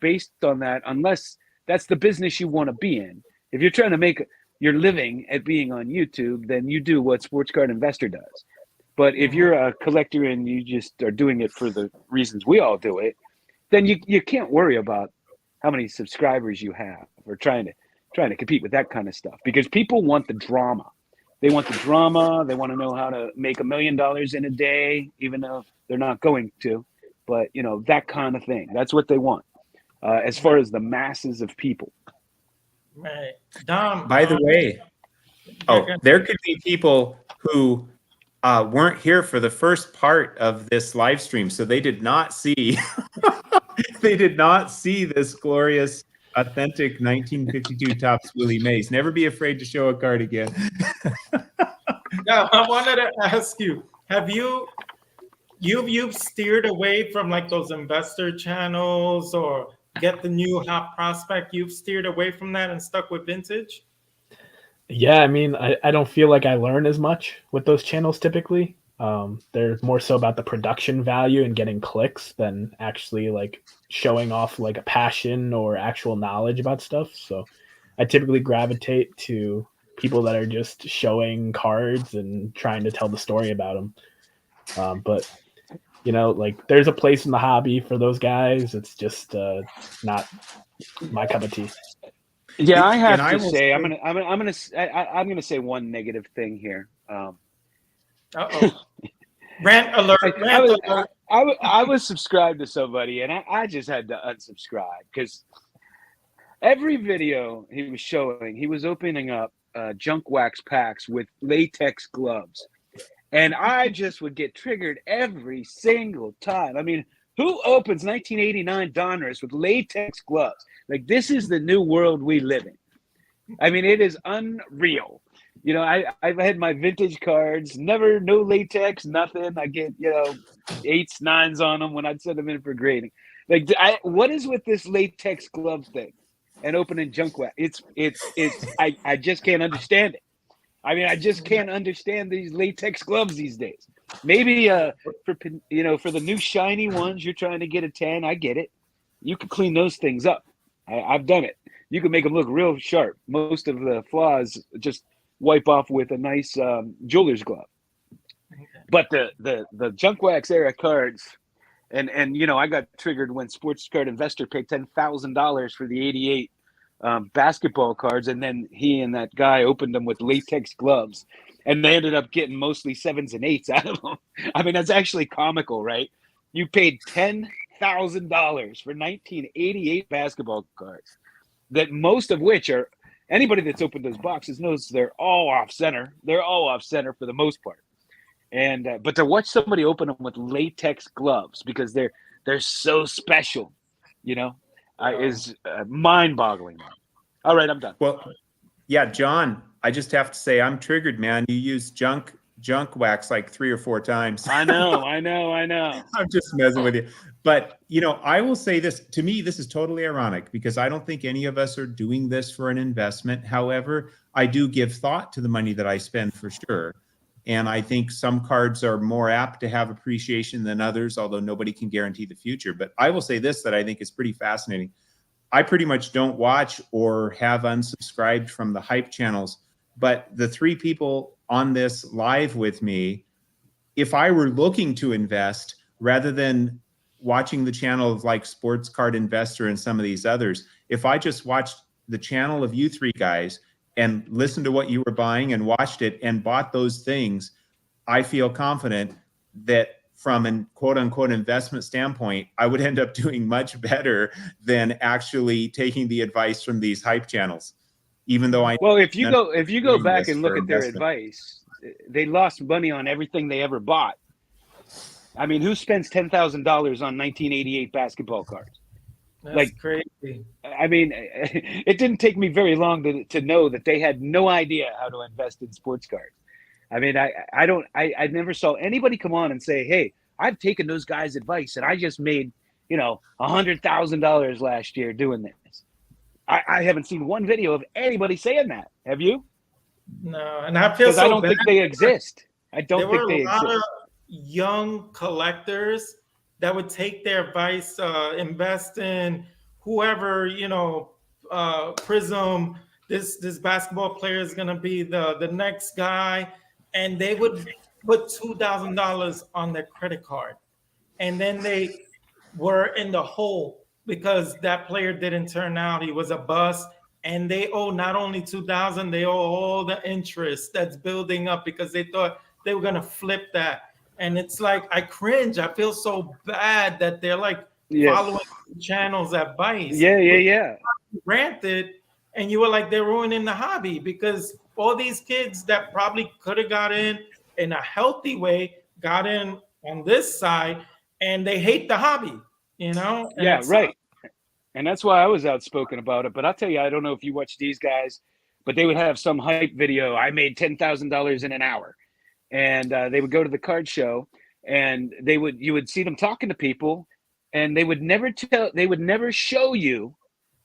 based on that, unless that's the business you want to be in. If you're trying to make your living at being on YouTube, then you do what Sports Card Investor does. But if you're a collector and you just are doing it for the reasons we all do it, then you can't worry about how many subscribers you have or trying to compete with that kind of stuff, because people want the drama. They want the drama. They want to know how to make $1 million in a day, even though they're not going to. But that kind of thing. That's what they want. as far as the masses of people. Right. Dom. By the way, there could be people who weren't here for the first part of this live stream, so they did not see they did not see this glorious, authentic 1952 Topps Willie Mays. Never be afraid to show a card again. Now, I wanted to ask you: have you've steered away from like those investor channels or get the new hot prospect? You've steered away from that and stuck with vintage? Yeah, I mean, I don't feel like I learn as much with those channels typically. They're more so about the production value and getting clicks than actually like showing off like a passion or actual knowledge about stuff. So I typically gravitate to people that are just showing cards and trying to tell the story about them. But you know, like there's a place in the hobby for those guys. It's just not my cup of tea. Yeah, I have to say, I'm gonna say one negative thing here. Rant alert! Rant alert! I was subscribed to somebody, and I just had to unsubscribe because every video he was showing, he was opening up junk wax packs with latex gloves, and I just would get triggered every single time. I mean, who opens 1989 Donruss with latex gloves? Like, this is the new world we live in. I mean, it is unreal. You know, I've had my vintage cards, no latex, nothing. I get, 8s, 9s on them when I'd send them in for grading. Like, what is with this latex glove thing and opening junk wax? I just can't understand it. I mean, I just can't understand these latex gloves these days. Maybe for the new shiny ones, you're trying to get a 10. I get it. You can clean those things up. I've done it. You can make them look real sharp. Most of the flaws just wipe off with a nice jeweler's glove. But the junk wax era cards, and I got triggered when Sports Card Investor paid $10,000 for the '88 basketball cards, and then he and that guy opened them with latex gloves, and they ended up getting mostly 7s and 8s out of them. I mean, that's actually comical, right? You paid $10,000 for 1988 basketball cards, that most of which are, anybody that's opened those boxes knows they're all off center. They're all off center for the most part. And but to watch somebody open them with latex gloves because they're so special, is mind-boggling. All right, I'm done. Well, yeah, John, I just have to say I'm triggered, man. You used junk wax like 3 or 4 times. I know. I'm just messing with you. But, I will say this. To me, this is totally ironic because I don't think any of us are doing this for an investment. However, I do give thought to the money that I spend for sure. And I think some cards are more apt to have appreciation than others, although nobody can guarantee the future. But I will say this that I think is pretty fascinating. I pretty much don't watch or have unsubscribed from the hype channels. But the 3 people on this live with me, if I were looking to invest rather than watching the channel of like Sports Card Investor and some of these others, if I just watched the channel of you 3 guys and listened to what you were buying and watched it and bought those things, I feel confident that from an quote unquote investment standpoint, I would end up doing much better than actually taking the advice from these hype channels. Even though if you go back and look at their advice, they lost money on everything they ever bought. I mean, who spends $10,000 on 1988 basketball cards? That's crazy. I mean, it didn't take me very long to know that they had no idea how to invest in sports cards. I mean, I never saw anybody come on and say, "Hey, I've taken those guys' advice and I just made, $100,000 last year doing this." I haven't seen one video of anybody saying that. Have you? No, and I feel so I don't bad. think they exist. I don't think they exist. There were a lot of young collectors that would take their advice, invest in whoever, Prism, this basketball player is going to be the next guy. And they would put $2,000 on their credit card. And then they were in the hole because that player didn't turn out. He was a bust. And they owe not only $2,000, they owe all the interest that's building up because they thought they were going to flip that. And it's like, I cringe. I feel so bad that they're like following channels advice. Yeah. Granted, and you were like, they're ruining the hobby because all these kids that probably could have got in a healthy way got in on this side, and they hate the hobby, you know. And Yeah, right. And that's why I was outspoken about it. But I'll tell you, I don't know if you watch these guys, but they would have some hype video. I made $10,000 in an hour, and they would go to the card show, and you would see them talking to people, and they would never show you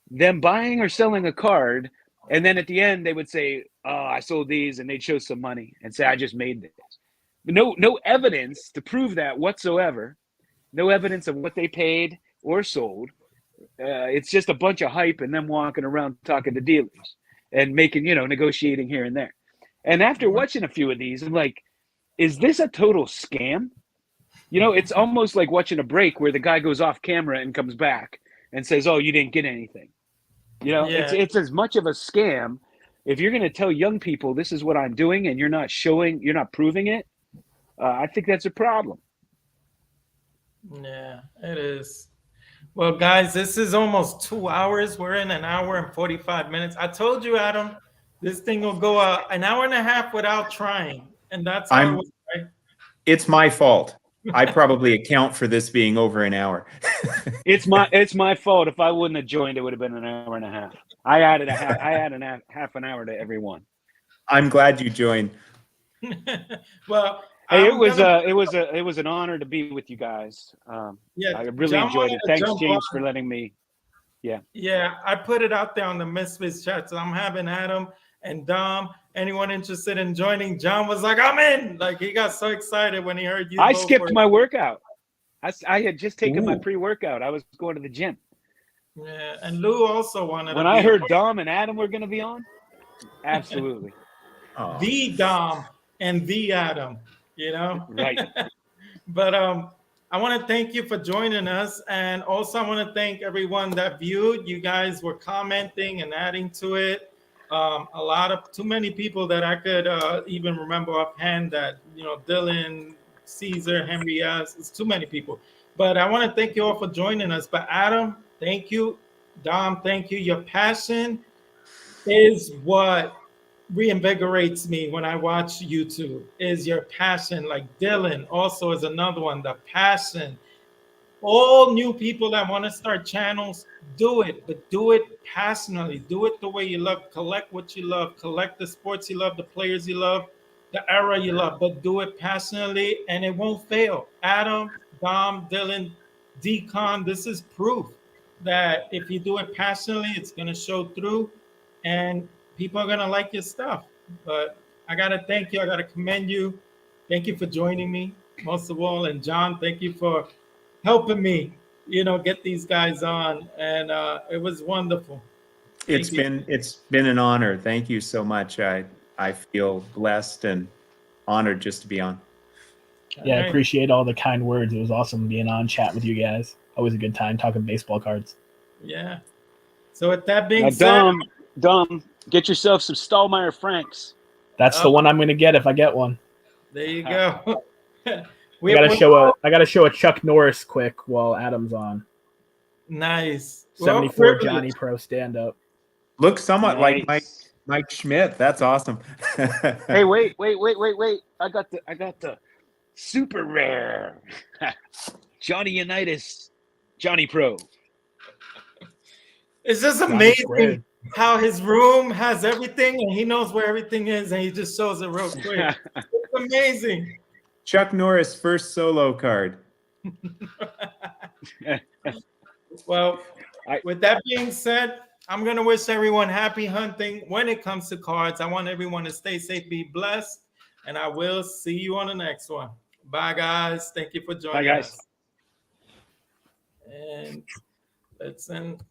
them buying or selling a card. And then at the end, they would say, "Oh, I sold these," and they'd show some money and say, "I just made this." But no evidence to prove that whatsoever. No evidence of what they paid or sold. It's just a bunch of hype and them walking around talking to dealers and making, negotiating here and there. And after watching a few of these, I'm like, is this a total scam? It's almost like watching a break where the guy goes off camera and comes back and says, "Oh, you didn't get anything." It's as much of a scam. If you're going to tell young people this is what I'm doing and you're not proving it, I think that's a problem. Yeah, it is. Well, guys, this is almost 2 hours. We're in an hour and 45 minutes. I told you, Adam, this thing will go an hour and a half without trying. And that's how it was, right? It's my fault. I probably account for this being over an hour. It's my fault. If I wouldn't have joined, it would have been an hour and a half. I added half an hour to every one. I'm glad you joined. Well, hey, it was an honor to be with you guys. Yeah, I really enjoyed it. Thanks, James, for letting me. Yeah, I put it out there on the Misfits chat. So I'm having Adam and Dom. Anyone interested in joining? John was like, "I'm in!" Like he got so excited when he heard you. I skipped my workout. I had just taken my Ooh. pre-workout. I was going to the gym. Yeah, and Lou also wanted. When I heard Dom and Adam were going to be on, absolutely. The Dom and the Adam, Right. But I want to thank you for joining us, and also I want to thank everyone that viewed. You guys were commenting and adding to it. Too many people that I could even remember offhand. That Dylan, Caesar, Henry S. It's too many people. But I want to thank you all for joining us. But Adam, thank you. Dom, thank you. Your passion is what reinvigorates me when I watch YouTube. Is your passion. Like Dylan also is another one. The passion. All new people that want to start channels, do it, but do it passionately. Do it the way you love. Collect what you love. Collect the sports you love, the players you love, the era you love, but do it passionately and it won't fail. Adam, Dom, Dylan, Decon, this is proof that if you do it passionately, it's going to show through and people are going to like your stuff. But I got to thank you. I got to commend you. Thank you for joining me, most of all. And John, thank you for helping me, get these guys on. And it was wonderful. It's been an honor. Thank you so much. I feel blessed and honored just to be on. Yeah, I appreciate all the kind words. It was awesome being on, chat with you guys. Always a good time talking baseball cards. Yeah. So with that being said, Dom, get yourself some Stallmeyer Franks. That's the one I'm going to get if I get one. There you go. I gotta show a Chuck Norris quick while Adam's on. Nice. 74 Johnny Pro stand up. Looks somewhat like Mike Schmidt. That's awesome. Hey, wait. I got the super rare Johnny Unitas Johnny Pro. It's just amazing how his room has everything and he knows where everything is and he just shows it real quick. It's amazing. Chuck Norris first solo card. Well, with that being said, I'm going to wish everyone happy hunting. When it comes to cards, I want everyone to stay safe, be blessed, and I will see you on the next one. Bye, guys. Thank you for joining us. And let's end.